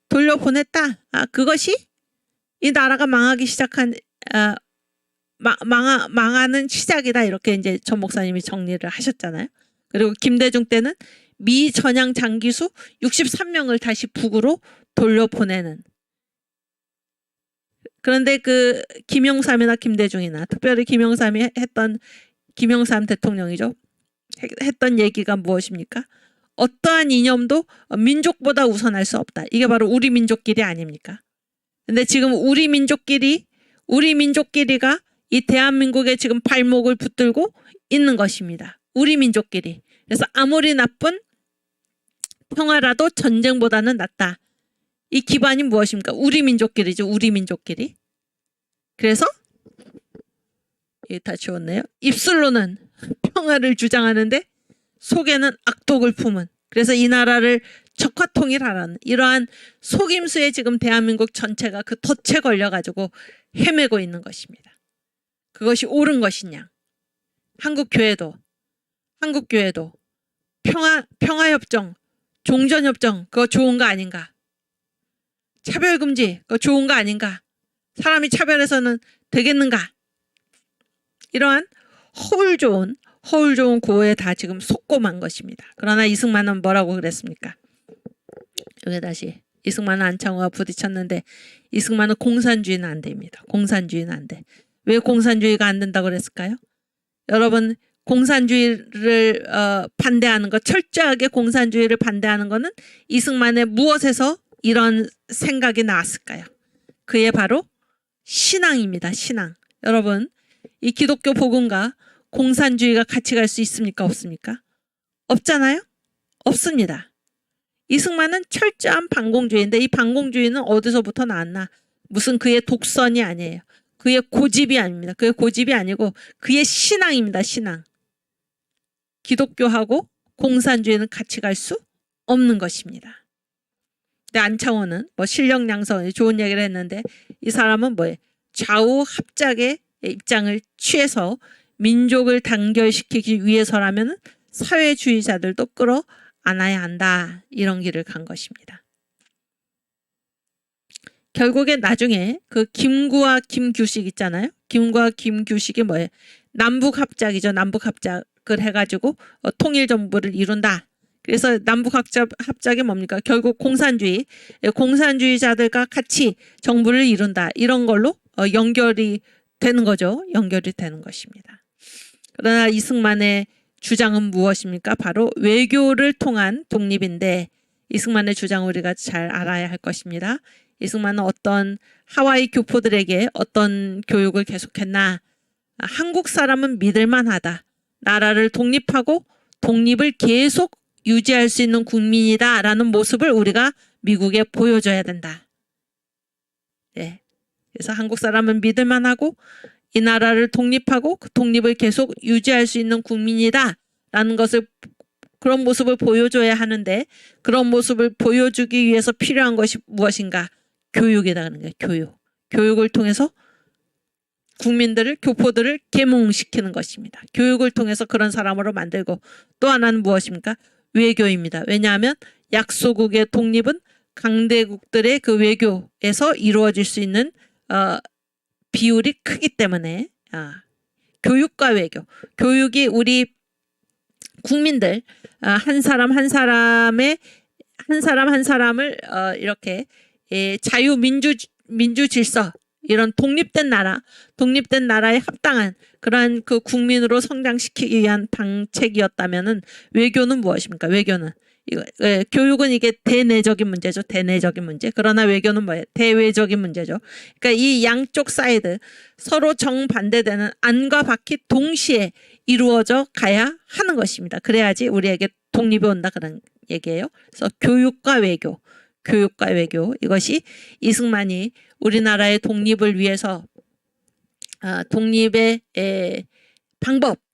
돌려보냈다. 그것이 이 나라가 망하기 시작한 망하는 시작이다. 이렇게 이제 전 목사님이 정리를 하셨잖아요. 그리고 김대중 때는 미 전향 장기수 63명을 다시 북으로 돌려보내는. 그런데 그 김영삼이나 김대중이나 특별히 김영삼이 했던 김영삼 대통령이죠. 했던 얘기가 무엇입니까? 어떠한 이념도 민족보다 우선할 수 없다. 이게 바로 우리 민족끼리 아닙니까? 근데 지금 우리 민족끼리가 이 대한민국에 지금 발목을 붙들고 있는 것입니다. 우리 민족끼리. 그래서 아무리 나쁜 평화라도 전쟁보다는 낫다. 이 기반이 무엇입니까? 우리 민족끼리죠. 우리 민족끼리. 그래서 다 지웠네요. 입술로는 평화를 주장하는데 속에는 악독을 품은. 그래서 이 나라를 적화통일하라는 이러한 속임수에 지금 대한민국 전체가 그 덫에 걸려가지고 헤매고 있는 것입니다. 그것이 옳은 것이냐. 한국교회도 평화협정, 종전협정 그거 좋은 거 아닌가. 차별금지 그거 좋은 거 아닌가. 사람이 차별해서는 되겠는가. 이러한 허울 좋은 고에 다 지금 속고 만 것입니다. 그러나 이승만은 뭐라고 그랬습니까? 여기 다시 이승만은 안창호와 부딪혔는데 이승만은 공산주의는 안 됩니다. 공산주의는 안 돼. 왜 공산주의가 안 된다고 그랬을까요? 여러분 공산주의를 반대하는 것, 철저하게 공산주의를 반대하는 것은 이승만의 무엇에서 이런 생각이 나왔을까요? 그게 바로 신앙입니다. 신앙. 여러분 이 기독교 복음과 공산주의가 같이 갈 수 있습니까? 없습니까? 없잖아요? 없습니다. 이승만은 철저한 반공주의인데 이 반공주의는 어디서부터 나왔나? 무슨 그의 독선이 아니에요. 그의 고집이 아닙니다. 그의 고집이 아니고 그의 신앙입니다. 신앙. 기독교하고 공산주의는 같이 갈 수 없는 것입니다. 근데 안창호는 뭐 실력 양성 좋은 얘기를 했는데 이 사람은 뭐예요? 좌우 합작의 입장을 취해서 민족을 단결시키기 위해서라면 사회주의자들도 끌어안아야 한다. 이런 길을 간 것입니다. 결국에 나중에 그 김구와 김규식 있잖아요. 김구와 김규식이 뭐예요? 남북합작이죠. 남북합작을 해가지고 통일정부를 이룬다. 그래서 남북합작이 뭡니까? 결국 공산주의자들과 같이 정부를 이룬다. 이런 걸로 연결이 되는 거죠. 연결이 되는 것입니다. 그러나 이승만의 주장은 무엇입니까? 바로 외교를 통한 독립인데 이승만의 주장을 우리가 잘 알아야 할 것입니다. 이승만은 어떤 하와이 교포들에게 어떤 교육을 계속했나? 한국 사람은 믿을만하다. 나라를 독립하고 독립을 계속 유지할 수 있는 국민이다 라는 모습을 우리가 미국에 보여줘야 된다. 네. 그래서 한국 사람은 믿을만하고 이 나라를 독립하고 그 독립을 계속 유지할 수 있는 국민이다 라는 것을 그런 모습을 보여줘야 하는데 그런 모습을 보여주기 위해서 필요한 것이 무엇인가? 교육이라는 거예요. 교육. 교육을 통해서 국민들을 교포들을 계몽시키는 것입니다. 교육을 통해서 그런 사람으로 만들고 또 하나는 무엇입니까? 외교입니다. 왜냐하면 약소국의 독립은 강대국들의 그 외교에서 이루어질 수 있는 비율이 크기 때문에 교육과 외교. 교육이 우리 국민들 한 사람 한 사람을 이렇게 민주 질서 이런 독립된 나라에 합당한 그러한 그 국민으로 성장시키기 위한 방책이었다면은 외교는 무엇입니까? 외교는 교육은 이게 대내적인 문제죠. 대내적인 문제. 그러나 외교는 뭐예요? 대외적인 문제죠. 그러니까 이 양쪽 사이드 서로 정반대되는 안과 밖이 동시에 이루어져 가야 하는 것입니다. 그래야지 우리에게 독립이 온다 그런 얘기예요. 그래서 교육과 외교 이것이 이승만이 우리나라의 독립을 위해서 독립의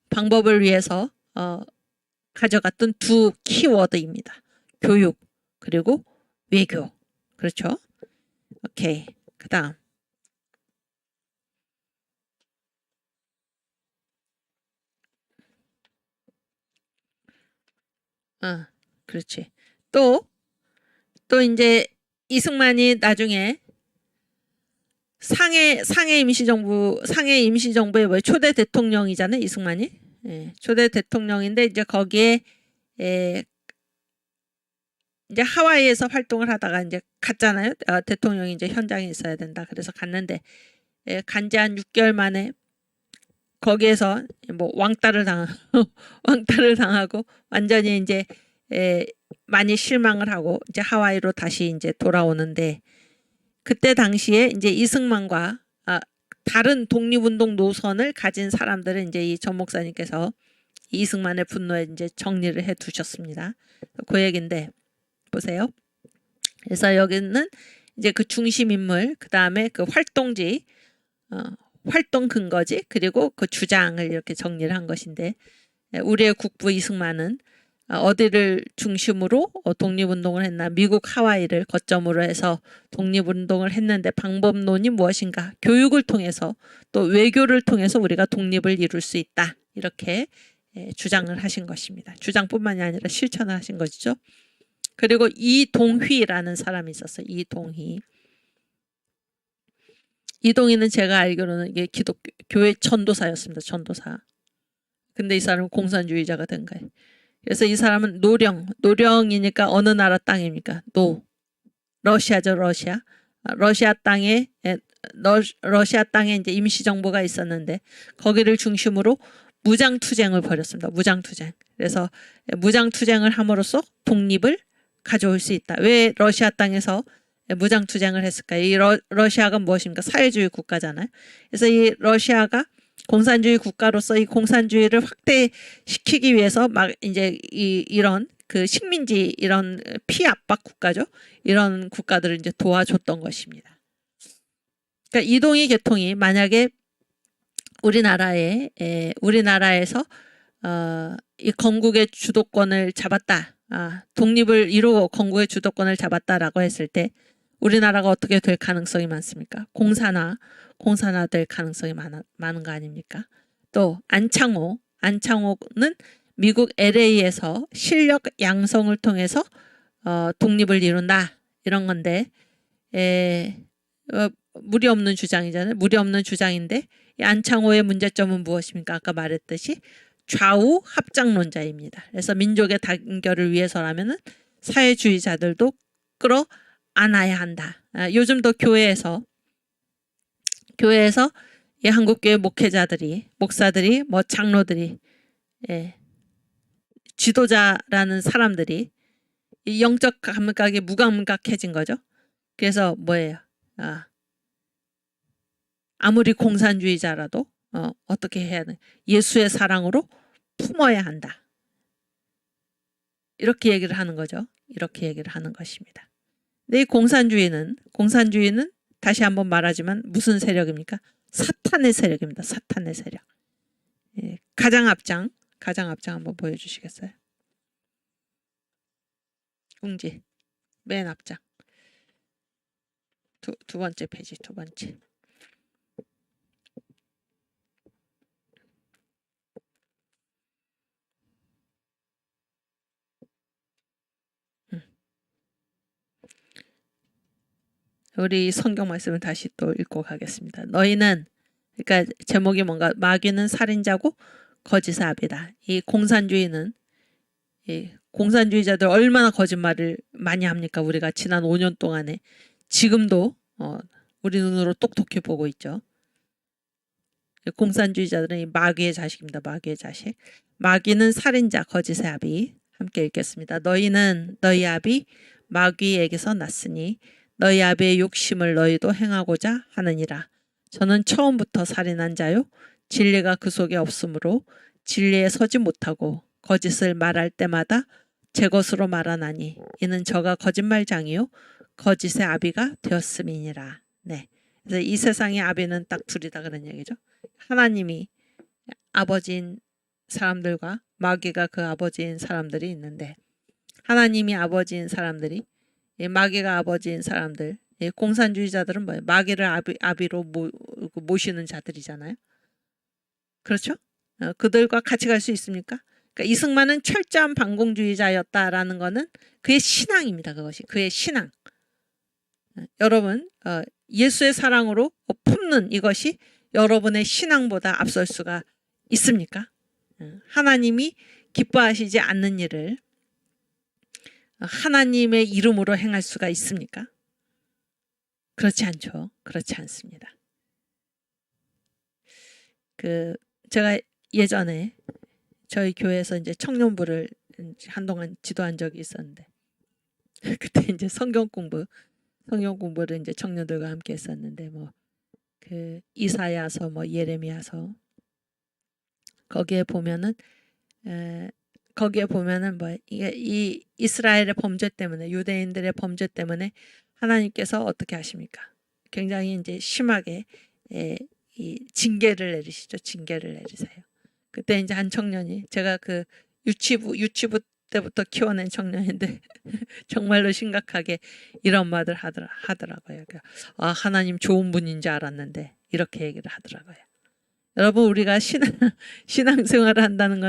방법을 위해서 가져갔던 두 키워드입니다. 교육 그리고 외교. 그렇죠? 오케이. 그다음 그렇지. 또 또 이제 이승만이 나중에 상해 임시정부의 뭐 초대 대통령이잖아요, 이승만이. 예, 초대 대통령인데 이제 거기에 이제 하와이에서 활동을 하다가 이제 갔잖아요. 대통령이 이제 현장에 있어야 된다. 그래서 갔는데 간지 한 6개월 만에 거기에서 뭐 왕따를 당하고 완전히 이제 많이 실망을 하고 이제 하와이로 다시 이제 돌아오는데, 그때 당시에 이제 이승만과 다른 독립운동 노선을 가진 사람들은 이제 이 전 목사님께서 이승만의 분노에 이제 정리를 해 두셨습니다. 그 얘긴데 보세요. 그래서 여기는 이제 그 중심 인물, 그 다음에 그 활동지, 활동 근거지, 그리고 그 주장을 이렇게 정리를 한 것인데, 우리의 국부 이승만은 어디를 중심으로 독립운동을 했나? 미국 하와이를 거점으로 해서 독립운동을 했는데 방법론이 무엇인가? 교육을 통해서 또 외교를 통해서 우리가 독립을 이룰 수 있다. 이렇게 주장을 하신 것입니다. 주장뿐만이 아니라 실천을 하신 것이죠. 그리고 이동휘라는 사람이 있었어요. 이동희는 제가 알기로는 이게 교회 전도사였습니다. 전도사. 근데 이 사람은 공산주의자가 된 거예요. 그래서 이 사람은 노령이니까 어느 나라 땅입니까? 러시아죠, 러시아. 러시아 땅에 이제 임시정부가 있었는데 거기를 중심으로 무장투쟁을 벌였습니다. 무장투쟁. 그래서 무장투쟁을 함으로써 독립을 가져올 수 있다. 왜 러시아 땅에서 무장투쟁을 했을까요? 이 러시아가 무엇입니까? 사회주의 국가잖아요. 그래서 이 러시아가 공산주의 국가로서 이 공산주의를 확대시키기 위해서 막 이제 이런 그 식민지, 이런 피압박 국가죠. 이런 국가들을 이제 도와줬던 것입니다. 그러니까 이동희 계통이 만약에 우리나라에서 이 건국의 주도권을 잡았다, 독립을 이루고 건국의 주도권을 잡았다라고 했을 때 우리나라가 어떻게 될 가능성이 많습니까? 공산화될 가능성이 많은 거 아닙니까? 또 안창호는 미국 LA에서 실력 양성을 통해서 독립을 이룬다, 이런 건데 무리 없는 주장이잖아요. 무리 없는 주장인데 이 안창호의 문제점은 무엇입니까? 아까 말했듯이 좌우 합작론자입니다. 그래서 민족의 단결을 위해서라면은 사회주의자들도 끌어안아야 한다. 요즘도 교회에서 이 한국교회 목사들이, 뭐 장로들이, 지도자라는 사람들이 이 영적 감각이 무감각해진 거죠. 그래서 뭐예요? 아무리 공산주의자라도 어떻게 해야 돼? 예수의 사랑으로 품어야 한다. 이렇게 얘기를 하는 거죠. 이렇게 얘기를 하는 것입니다. 근데 이 공산주의는 다시 한번 말하지만 무슨 세력입니까? 사탄의 세력입니다. 사탄의 세력. 가장 앞장 한번 보여주시겠어요? 웅지 맨 앞장. 두 번째 페이지, 두 번째. 우리 성경 말씀을 다시 또 읽고 가겠습니다. 너희는, 그러니까 제목이 뭔가, 마귀는 살인자고 거짓의 아비다. 이 공산주의자들 얼마나 거짓말을 많이 합니까? 우리가 지난 5년 동안에, 지금도 우리 눈으로 똑똑히 보고 있죠. 공산주의자들은 이 마귀의 자식입니다. 마귀의 자식. 마귀는 살인자, 거짓의 아비. 함께 읽겠습니다. 너희는 너희 아비 마귀에게서 났으니 너희 아비의 욕심을 너희도 행하고자 하느니라. 저는 처음부터 살인한 자요, 진리가 그 속에 없으므로 진리에 서지 못하고 거짓을 말할 때마다 제 것으로 말하나니 이는 저가 거짓말장이요 거짓의 아비가 되었음이니라. 네. 그래서 이 세상의 아비는 딱 둘이다, 그런 얘기죠. 하나님이 아버지인 사람들과 마귀가 그 아버지인 사람들이 있는데, 하나님이 아버지인 사람들이, 마귀가 아버지인 사람들, 공산주의자들은 뭐예요? 마귀를 아비로 모시는 자들이잖아요. 그렇죠? 그들과 같이 갈 수 있습니까? 그러니까 그러니까 이승만은 철저한 반공주의자였다라는 거는 그의 신앙입니다. 그것이 그의 신앙. 여러분 예수의 사랑으로 품는 이것이 여러분의 신앙보다 앞설 수가 있습니까? 하나님이 기뻐하시지 않는 일을 하나님의 이름으로 행할 수가 있습니까? 그렇지 않죠. 그렇지 않습니다. 제가 예전에 저희 교회에서 이제 청년부를 한동안 지도한 적이 있었는데 그때 이제 성경 공부를 이제 청년들과 함께 했었는데 이사야서 예레미야서 거기에 보면은 이 이스라엘의 범죄 때문에 유대인들의 범죄 때문에 하나님께서 어떻게 하십니까? 굉장히 이제 심하게 이 징계를 내리시죠. 징계를 내리세요. 그때 이제 한 청년이 제가 유치부 때부터 키워낸 청년인데 정말로 심각하게 이런 말을 하더라고요. 하나님 좋은 분인 줄 알았는데 이렇게 얘기를 하더라고요. 여러분 우리가 신앙생활을 한다는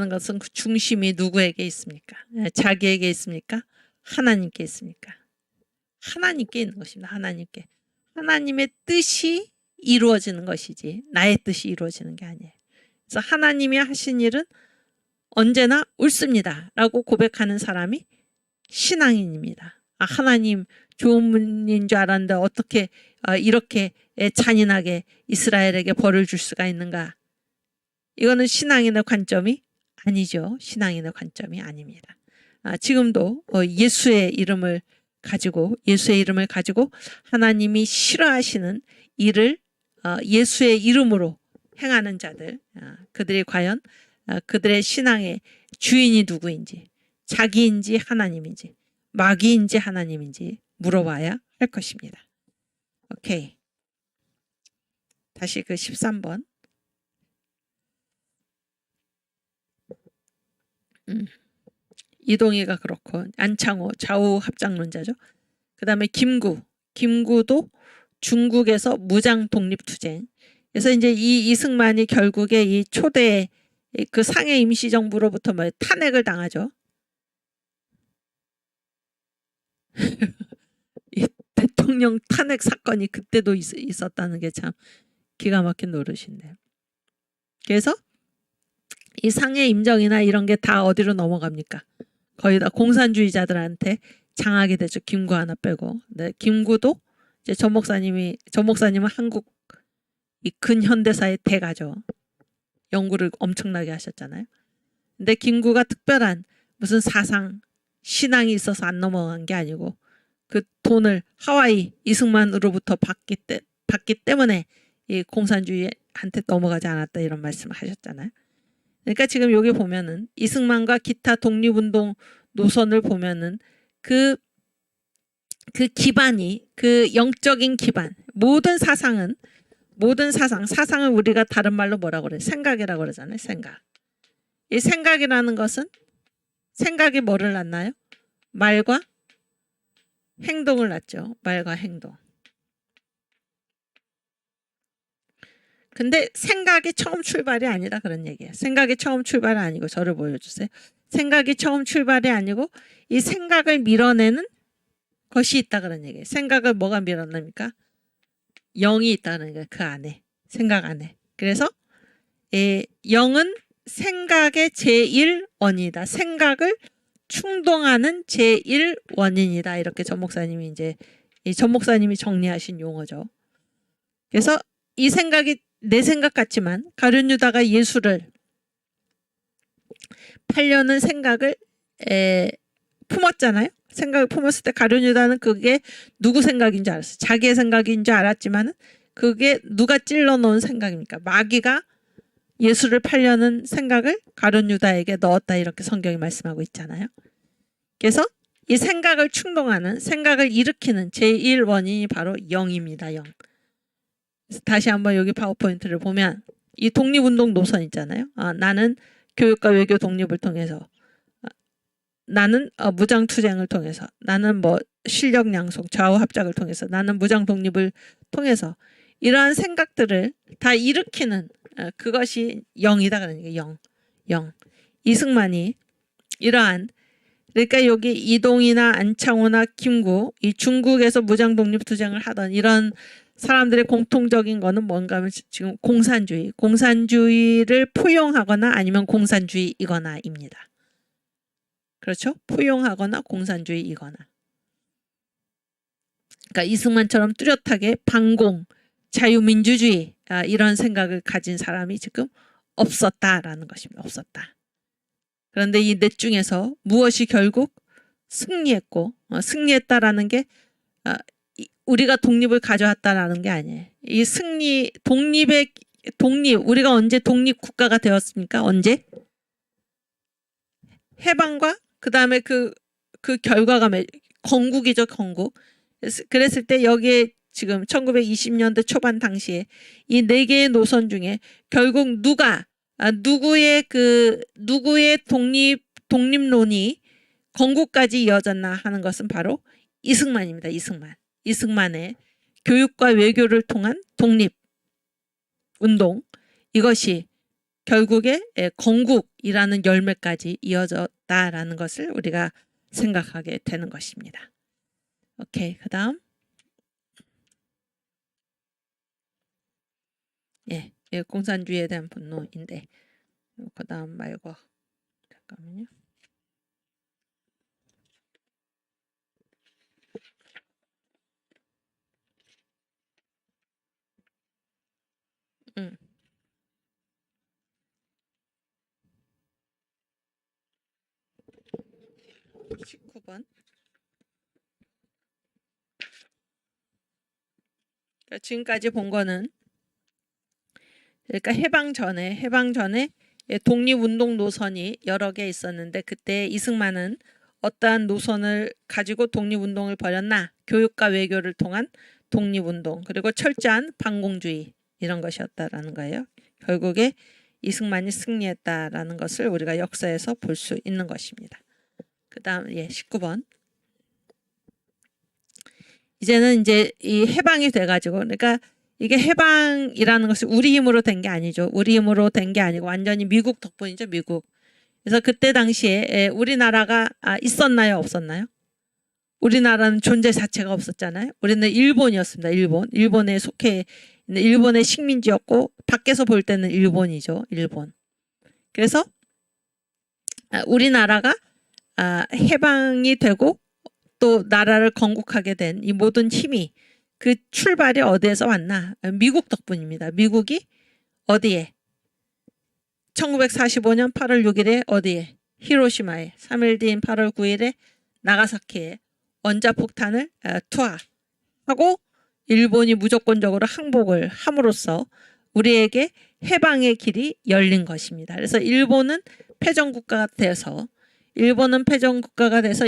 것은 그 중심이 누구에게 있습니까? 자기에게 있습니까? 하나님께 있습니까? 하나님께 있는 것입니다. 하나님께. 하나님의 뜻이 이루어지는 것이지 나의 뜻이 이루어지는 게 아니에요. 그래서 하나님이 하신 일은 언제나 옳습니다. 라고 고백하는 사람이 신앙인입니다. 하나님 좋은 분인 줄 알았는데 어떻게 이렇게 잔인하게 이스라엘에게 벌을 줄 수가 있는가? 이거는 신앙인의 관점이 아니죠. 신앙인의 관점이 아닙니다. 지금도 예수의 이름을 가지고 하나님이 싫어하시는 일을 예수의 이름으로 행하는 자들, 그들이 과연 그들의 신앙의 주인이 누구인지, 자기인지 하나님인지, 마귀인지 하나님인지 물어봐야 할 것입니다. 오케이. 다시 13번. 이동희가 그렇고 안창호 좌우 합작론자죠. 그 다음에 김구도 중국에서 무장 독립투쟁. 그래서 이제 이 이승만이 결국에 이 초대 그 상해 임시정부로부터 탄핵을 당하죠. 이 대통령 탄핵 사건이 그때도 있었다는 게 참 기가 막힌 노릇인데. 그래서 이 상해 임정이나 이런 게 다 어디로 넘어갑니까? 거의 다 공산주의자들한테 장하게 되죠. 김구 하나 빼고. 네, 김구도 이제 전 목사님은 한국 이 근현대사의 대가죠. 연구를 엄청나게 하셨잖아요. 근데 김구가 특별한 무슨 신앙이 있어서 안 넘어간 게 아니고 그 돈을 하와이 이승만으로부터 받기 때문에 이 공산주의한테 넘어가지 않았다 이런 말씀을 하셨잖아요. 그러니까 지금 여기 보면은 이승만과 기타 독립운동 노선을 보면은 그 기반이 그 영적인 기반 모든 사상을 우리가 다른 말로 뭐라고 그래? 생각이라고 그러잖아요. 생각. 이 생각이라는 것은 생각이 뭐를 낳나요? 말과 행동을 낳죠. 말과 행동. 근데 생각이 처음 출발이 아니라 그런 얘기예요. 생각이 처음 출발이 아니고 저를 보여주세요. 생각이 처음 출발이 아니고 이 생각을 밀어내는 것이 있다 그런 얘기예요. 생각을 뭐가 밀어냅니까? 영이 있다는 거예요. 그 안에. 생각 안에. 그래서 영은 생각의 제1원이다. 생각을 충동하는 제1원인이다. 이렇게 전 목사님이 정리하신 용어죠. 그래서 이 생각이 내 생각 같지만 가룟 유다가 예수를 팔려는 생각을 품었잖아요. 생각을 품었을 때 가룟 유다는 그게 누구 생각인 줄 알았어요. 자기의 생각인 줄 알았지만 그게 누가 찔러 놓은 생각입니까? 마귀가 예수를 팔려는 생각을 가룟 유다에게 넣었다 이렇게 성경이 말씀하고 있잖아요. 그래서 이 생각을 충동하는 생각을 일으키는 제1원인이 바로 영입니다. 영. 다시 한번 여기 파워포인트를 보면 이 독립운동 노선 있잖아요. 나는 교육과 외교 독립을 통해서 나는 무장투쟁을 통해서 나는 실력 양성 좌우 합작을 통해서 나는 무장 독립을 통해서 이러한 생각들을 다 일으키는 그것이 0이다 그러니까 0. 이승만이 이러한 그러니까 여기 이동이나 안창호나 김구 이 중국에서 무장 독립 투쟁을 하던 이런 사람들의 공통적인 거는 뭔가 하면 지금 공산주의를 포용하거나 아니면 공산주의이거나입니다. 그렇죠? 포용하거나 공산주의이거나. 그러니까 이승만처럼 뚜렷하게 반공, 자유민주주의 이런 생각을 가진 사람이 지금 없었다라는 것입니다. 없었다. 그런데 이 넷 중에서 무엇이 결국 승리했고 승리했다라는 게 우리가 독립을 가져왔다라는 게 아니에요. 이 승리 독립 우리가 언제 독립 국가가 되었습니까? 언제? 해방과 그 다음에 그 결과가 건국이죠. 건국. 그랬을 때 여기에 지금 1920년대 초반 당시에 이 네 개의 노선 중에 결국 누구의 독립론이 건국까지 이어졌나 하는 것은 바로 이승만입니다. 이승만의 교육과 외교를 통한 독립운동 이것이 결국에 건국이라는 열매까지 이어졌다라는 것을 우리가 생각하게 되는 것입니다. 오케이, 그 다음 공산주의에 대한 분노인데 그 다음 말고 잠깐만요. 음. 19번. 지금까지 본 거는 그러니까 해방 전에 독립운동 노선이 여러 개 있었는데 그때 이승만은 어떠한 노선을 가지고 독립운동을 벌였나? 교육과 외교를 통한 독립운동 그리고 철저한 반공주의 이런 것이었다라는 거예요. 결국에 이승만이 승리했다라는 것을 우리가 역사에서 볼 수 있는 것입니다. 그 다음 19번. 이제는 이제 이 해방이 돼가지고 그러니까 이게 해방이라는 것이 우리 힘으로 된 게 아니죠. 우리 힘으로 된 게 아니고 완전히 미국 덕분이죠. 미국. 그래서 그때 당시에 우리나라가 있었나요? 없었나요? 우리나라는 존재 자체가 없었잖아요. 우리는 일본이었습니다. 일본에 속해 있는 일본의 식민지였고 밖에서 볼 때는 일본이죠. 일본. 그래서 우리나라가 해방이 되고 또 나라를 건국하게 된 이 모든 힘이 그 출발이 어디에서 왔나? 미국 덕분입니다. 미국이 어디에? 1945년 8월 6일에 어디에? 히로시마에 3일 뒤인 8월 9일에 나가사키에 원자폭탄을 투하하고 일본이 무조건적으로 항복을 함으로써 우리에게 해방의 길이 열린 것입니다. 그래서 일본은 패전국가가 돼서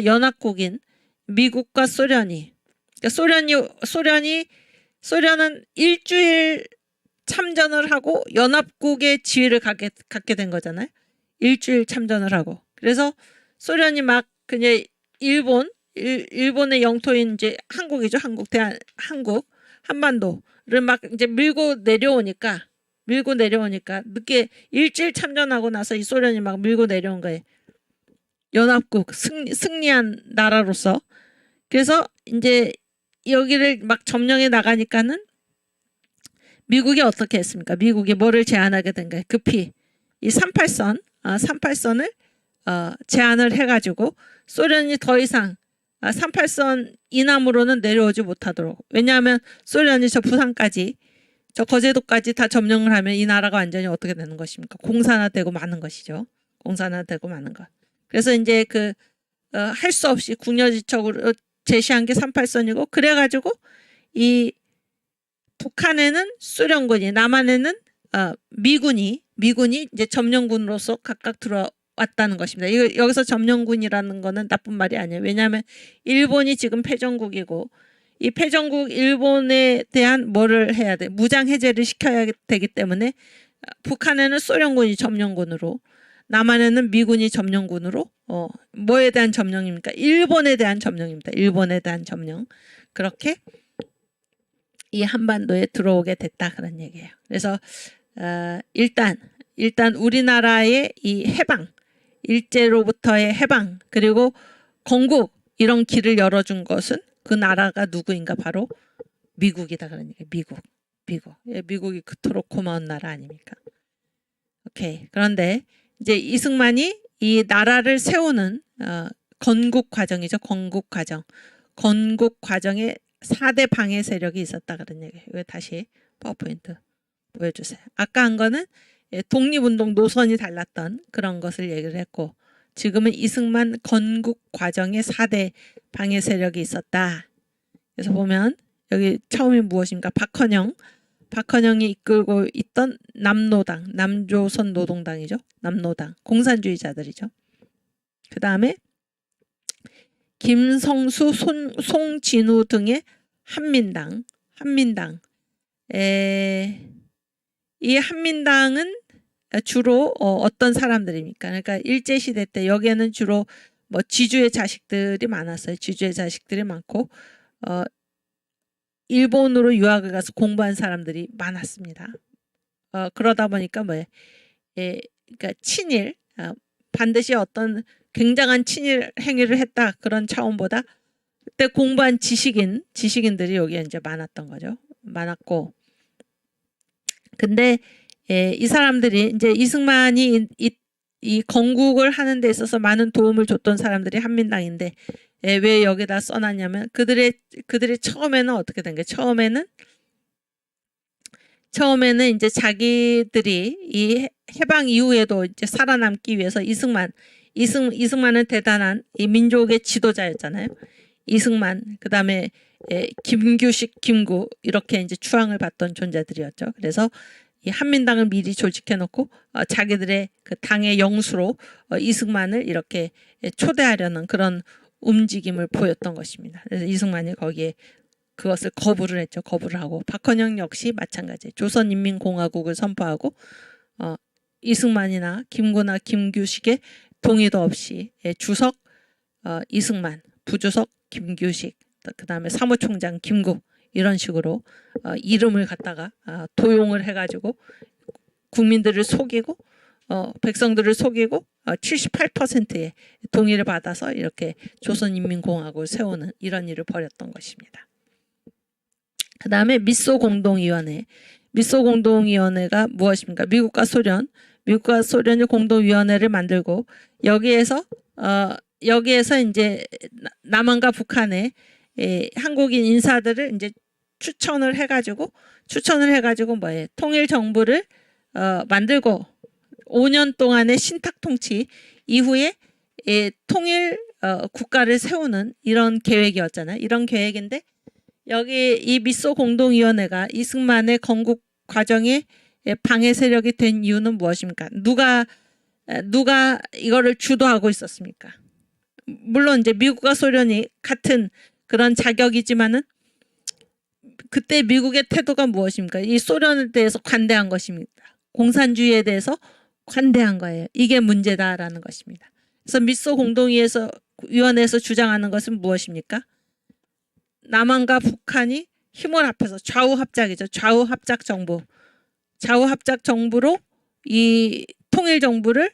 연합국인 미국과 소련은 일주일 참전을 하고 연합국의 지위를 갖게 된 거잖아요. 일주일 참전을 하고. 그래서 소련이 막 그냥 일본의 영토인 이제 한국이죠. 한국 한반도를 막 이제 밀고 내려오니까 늦게 일주일 참전하고 나서 이 소련이 막 밀고 내려온 거예요. 연합국 승리한 나라로서. 그래서 이제 여기를 막 점령해 나가니까는 미국이 어떻게 했습니까? 미국이 뭐를 제안하게 된가요? 급히 이 38선을 제안을 해가지고 소련이 더 이상 38선 이남으로는 내려오지 못하도록. 왜냐하면 소련이 저 부산까지 저 거제도까지 다 점령을 하면 이 나라가 완전히 어떻게 되는 것입니까? 공산화되고 마는 것이죠. 공산화되고 마는 것. 그래서 이제 할 수 없이 궁여지책으로 제시한 게 38선이고 그래가지고 이 북한에는 소련군이 남한에는 미군이 이제 점령군으로서 각각 들어왔다는 것입니다. 여기서 점령군이라는 거는 나쁜 말이 아니에요. 왜냐하면 일본이 지금 패전국이고 이 패전국 일본에 대한 뭐를 해야 돼? 무장 해제를 시켜야 되기 때문에 북한에는 소련군이 점령군으로 남한에는 미군이 점령군으로 뭐에 대한 점령입니까? 일본에 대한 점령입니다. 일본에 대한 점령. 그렇게 이 한반도에 들어오게 됐다 그런 얘기예요. 그래서 일단 우리나라의 이 해방, 일제로부터의 해방, 그리고 건국 이런 길을 열어준 것은 그 나라가 누구인가? 바로 미국이다. 그러니까 미국. 예, 미국이 그토록 고마운 나라 아닙니까? 오케이. 그런데 이제 이승만이 이 나라를 세우는 건국 과정이죠. 건국 과정. 건국 과정에 4대 방해 세력이 있었다 그런 얘기예요. 이거 다시 파워포인트 보여주세요. 아까 한 거는 독립운동 노선이 달랐던 그런 것을 얘기를 했고, 지금은 이승만 건국 과정에 4대 방해 세력이 있었다. 그래서 보면 여기 처음이 무엇입니까? 박헌영이 이끌고 있던 남노당, 남조선 노동당이죠. 남노당, 공산주의자들이죠. 그 다음에 김성수, 송진우 등의 한민당. 이 한민당은 주로 어떤 사람들입니까? 그러니까 일제시대 때 여기에는 주로 뭐 지주의 자식들이 많았어요. 지주의 자식들이 많고 일본으로 유학을 가서 공부한 사람들이 많았습니다. 그러다 보니까 그러니까 친일, 반드시 어떤 굉장한 친일 행위를 했다 그런 차원보다 그때 공부한 지식인들이 여기에 이제 많았던 거죠. 많았고, 근데 이 사람들이 이제 이승만이 이 건국을 하는 데 있어서 많은 도움을 줬던 사람들이 한민당인데 왜 여기다 써놨냐면 그들의 처음에는 어떻게 된 거예요? 처음에는 이제 자기들이 이 해방 이후에도 이제 살아남기 위해서 이승만은 대단한 이 민족의 지도자였잖아요. 이승만, 그 다음에 김규식, 김구 이렇게 이제 추앙을 받던 존재들이었죠. 그래서 이 한민당을 미리 조직해놓고 자기들의 그 당의 영수로 이승만을 이렇게 초대하려는 그런 움직임을 보였던 것입니다. 그래서 이승만이 거기에 그것을 거부를 했죠. 거부를 하고 박헌영 역시 마찬가지. 조선인민공화국을 선포하고 이승만이나 김구나 김규식의 동의도 없이 주석 이승만, 부주석 김규식, 그 다음에 사무총장 김구 이런 식으로 이름을 갖다가 도용을 해가지고 국민들을 속이고 백성들을 속이고 78%의 동의를 받아서 이렇게 조선인민공화국을 세우는 이런 일을 벌였던 것입니다. 그 다음에 미소공동위원회가 무엇입니까? 미국과 소련이 공동위원회를 만들고 여기에서 이제 남한과 북한의 한국인 인사들을 이제 추천을 해가지고 통일 정부를 만들고 5년 동안의 신탁 통치 이후에 통일 국가를 세우는 이런 계획이었잖아요. 이런 계획인데 여기 이 미소 공동위원회가 이승만의 건국 과정에 방해 세력이 된 이유는 무엇입니까? 누가 이거를 주도하고 있었습니까? 물론 이제 미국과 소련이 같은 그런 자격이지만은 그때 미국의 태도가 무엇입니까? 이 소련에 대해서 관대한 것입니다. 공산주의에 대해서 관대한 거예요. 이게 문제다라는 것입니다. 그래서 미소 공동위원회에서 주장하는 것은 무엇입니까? 남한과 북한이 힘을 합해서 좌우합작이죠. 좌우합작 정부로 이 통일 정부를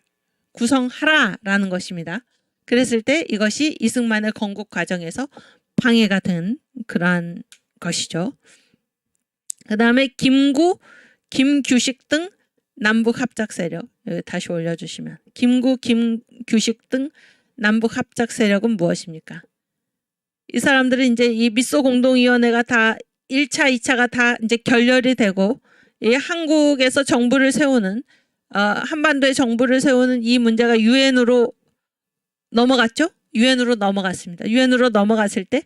구성하라라는 것입니다. 그랬을 때 이것이 이승만의 건국 과정에서 방해가 된 그러한 것이죠. 그 다음에 김구, 김규식 등 남북 합작 세력, 여기 다시 올려주시면 김구, 김규식 등 남북 합작 세력은 무엇입니까? 이 사람들은 이제 이 미소 공동위원회가 다 1차, 2차가 다 이제 결렬이 되고 이 한국에서 정부를 세우는 한반도의 정부를 세우는 이 문제가 유엔으로 넘어갔죠? 유엔으로 넘어갔습니다. 유엔으로 넘어갔을 때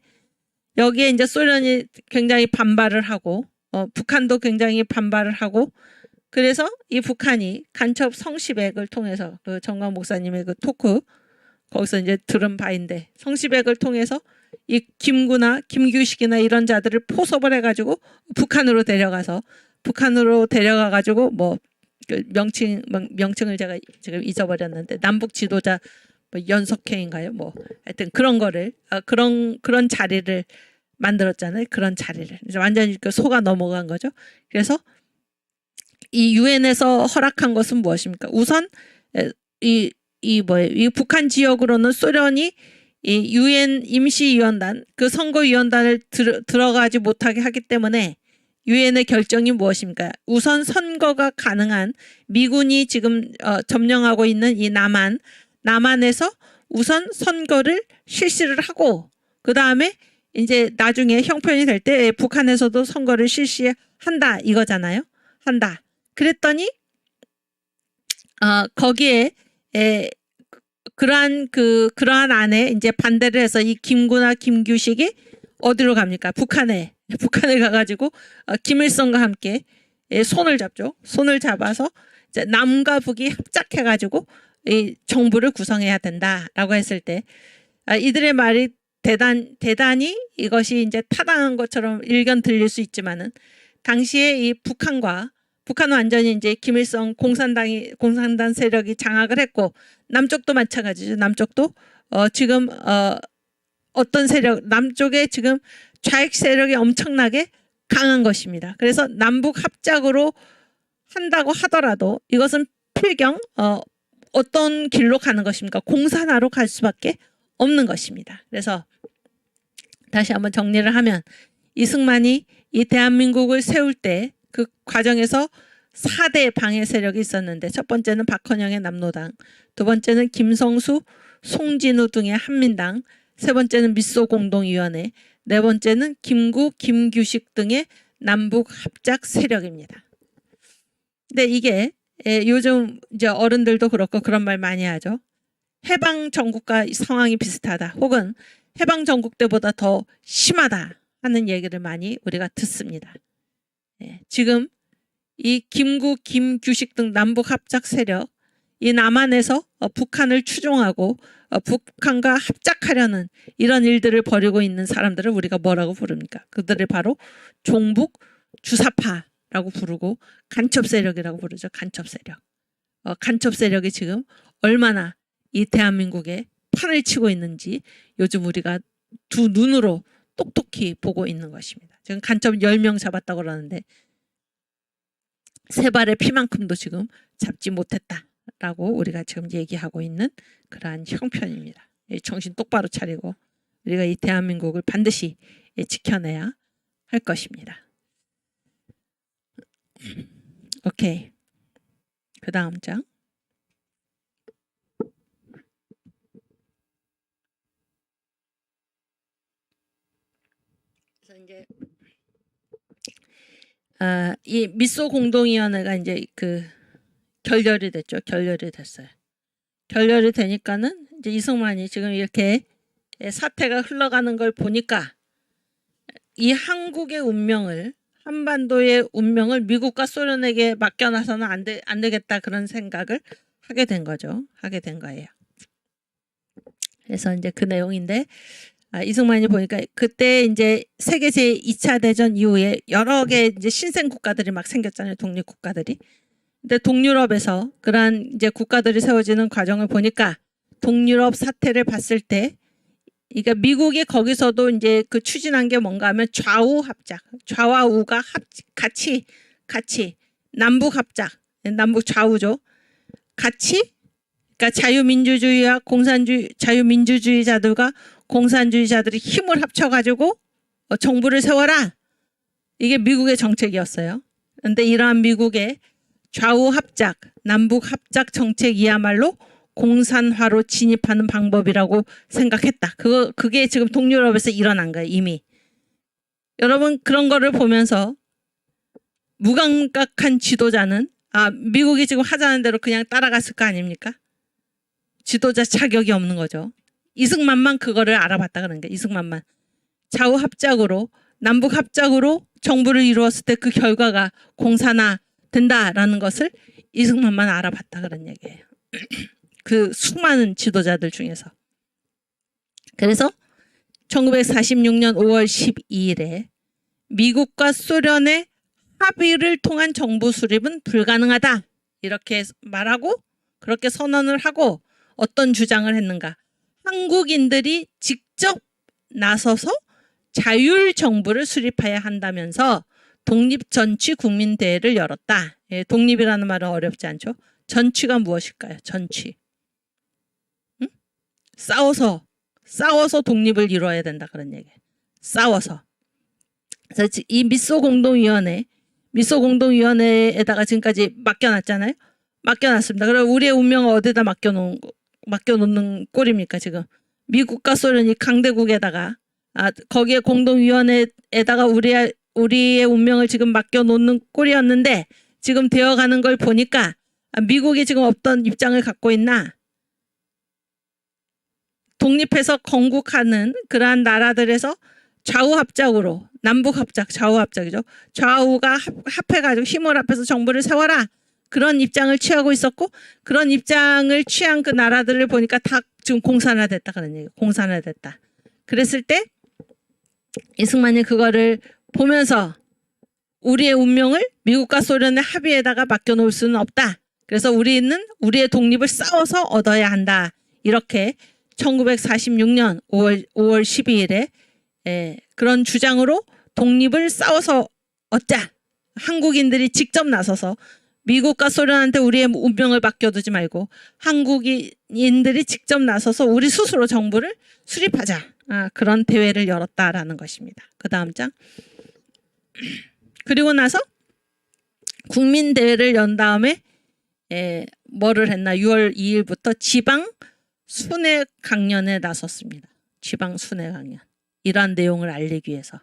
여기에 이제 소련이 굉장히 반발을 하고 북한도 굉장히 반발을 하고 그래서 이 북한이 간첩 성시백을 통해서 그 정광 목사님의 그 토크 거기서 이제 들은 바인데 성시백을 통해서 이 김구나 김규식이나 이런 자들을 포섭을 해가지고 북한으로 데려가가지고 뭐 그 명칭을 제가 지금 잊어버렸는데 남북 지도자 뭐 연석회인가요? 뭐 하여튼 그런 거를 그런 자리를 만들었잖아요. 그런 자리를 이제 완전히 그 속아 넘어간 거죠. 그래서 이 유엔에서 허락한 것은 무엇입니까? 우선 이 북한 지역으로는 소련이 이 유엔 임시위원단 그 선거위원단을 들어가지 못하게 하기 때문에 유엔의 결정이 무엇입니까? 우선 선거가 가능한 미군이 지금 점령하고 있는 이 남한에서 우선 선거를 실시를 하고 그 다음에 이제 나중에 형편이 될 때 북한에서도 선거를 실시한다 이거잖아요. 한다. 그랬더니 거기에 그러한 안에 이제 반대를 해서 이 김구나 김규식이 어디로 갑니까? 북한에 가가지고 김일성과 함께 손을 잡죠. 손을 잡아서 이제 남과 북이 합작해가지고 이 정부를 구성해야 된다라고 했을 때 이들의 말이 대단히 이것이 이제 타당한 것처럼 일견 들릴 수 있지만은 당시에 이 북한은 완전히 이제 김일성 공산당 세력이 장악을 했고 남쪽도 마찬가지죠. 남쪽도 지금 어떤 세력 남쪽에 지금 좌익 세력이 엄청나게 강한 것입니다. 그래서 남북 합작으로 한다고 하더라도 이것은 필경 어떤 길로 가는 것입니까? 공산화로 갈 수밖에 없는 것입니다. 그래서 다시 한번 정리를 하면 이승만이 이 대한민국을 세울 때 그 과정에서 4대 방해 세력이 있었는데 첫 번째는 박헌영의 남노당, 두 번째는 김성수, 송진우 등의 한민당, 세 번째는 미소공동위원회, 네 번째는 김구, 김규식 등의 남북 합작 세력입니다. 근데 이게 요즘 이제 어른들도 그렇고 그런 말 많이 하죠. 해방 전국과 상황이 비슷하다. 혹은 해방 전국 때보다 더 심하다 하는 얘기를 많이 우리가 듣습니다. 지금 이 김구, 김규식 등 남북 합작 세력, 이 남한에서 북한을 추종하고 북한과 합작하려는 이런 일들을 벌이고 있는 사람들을 우리가 뭐라고 부릅니까? 그들을 바로 종북 주사파라고 부르고 간첩 세력이라고 부르죠. 간첩 세력. 간첩 세력이 지금 얼마나 이 대한민국에 판을 치고 있는지 요즘 우리가 두 눈으로 똑똑히 보고 있는 것입니다. 지금 간첩 10명 잡았다고 그러는데 세 발의 피만큼도 지금 잡지 못했다라고 우리가 지금 얘기하고 있는 그러한 형편입니다. 정신 똑바로 차리고 우리가 이 대한민국을 반드시 지켜내야 할 것입니다. 오케이. 그 다음 장. 그래서 이제 이 미소 공동위원회가 이제 결렬이 됐죠. 결렬이 됐어요. 결렬이 되니까는 이제 이승만이 지금 이렇게 사태가 흘러가는 걸 보니까 이 한국의 운명을 한반도의 운명을 미국과 소련에게 맡겨놔서는 안 되겠다 그런 생각을 하게 된 거죠. 하게 된 거예요. 그래서 이제 그 내용인데 이승만이 보니까 그때 이제 세계 제2차 대전 이후에 여러 개 이제 신생 국가들이 막 생겼잖아요. 독립 국가들이. 근데 동유럽에서 그러한 이제 국가들이 세워지는 과정을 보니까 동유럽 사태를 봤을 때 그러니까 미국이 거기서도 이제 추진한 게 뭔가 하면 좌우 합작, 좌와 우가 같이 남북 합작, 남북 좌우죠. 같이 그러니까 자유민주주의자들과 공산주의자들이 힘을 합쳐가지고 정부를 세워라. 이게 미국의 정책이었어요. 그런데 이러한 미국의 좌우 합작, 남북 합작 정책이야말로 공산화로 진입하는 방법이라고 생각했다. 그게 지금 동유럽에서 일어난 거예요. 이미. 여러분 그런 거를 보면서 무감각한 지도자는 미국이 지금 하자는 대로 그냥 따라갔을 거 아닙니까? 지도자 자격이 없는 거죠. 이승만만 그거를 알아봤다 그러는 거예요. 이승만만. 좌우 합작으로 남북 합작으로 정부를 이루었을 때 그 결과가 공산화 된다라는 것을 이승만만 알아봤다 그런 얘기예요. 그 수많은 지도자들 중에서. 그래서 1946년 5월 12일에 미국과 소련의 합의를 통한 정부 수립은 불가능하다. 이렇게 말하고 그렇게 선언을 하고 어떤 주장을 했는가. 한국인들이 직접 나서서 자율정부를 수립해야 한다면서 독립전취 국민대회를 열었다. 예, 독립이라는 말은 어렵지 않죠. 전취가 무엇일까요? 전취. 응? 싸워서 독립을 이루어야 된다 그런 얘기예요. 싸워서. 그래서 이 미소 공동위원회에다가 지금까지 맡겨놨잖아요. 맡겨놨습니다. 그럼 우리의 운명을 어디다 맡겨놓는 꼴입니까 지금? 미국과 소련이 강대국에다가 거기에 공동위원회에다가 우리의 운명을 지금 맡겨놓는 꼴이었는데 지금 되어가는 걸 보니까 미국이 지금 어떤 입장을 갖고 있나? 독립해서 건국하는 그러한 나라들에서 좌우합작으로 남북합작 좌우합작이죠. 좌우가 합해가지고 힘을 합해서 정부를 세워라. 그런 입장을 취하고 있었고 그런 입장을 취한 그 나라들을 보니까 다 지금 공산화됐다 그런 얘기예요. 공산화됐다. 그랬을 때 이승만이 그거를 보면서 우리의 운명을 미국과 소련의 합의에다가 맡겨놓을 수는 없다. 그래서 우리는 우리의 독립을 싸워서 얻어야 한다. 이렇게 1946년 5월 12일에 그런 주장으로 독립을 싸워서 얻자. 한국인들이 직접 나서서 미국과 소련한테 우리의 운명을 맡겨두지 말고 한국인들이 직접 나서서 우리 스스로 정부를 수립하자. 그런 대회를 열었다라는 것입니다. 그 다음 장. 그리고 나서 국민대회를 연 다음에 뭐를 했나 6월 2일부터 지방 순회 강연에 나섰습니다. 지방 순회 강연. 이러한 내용을 알리기 위해서.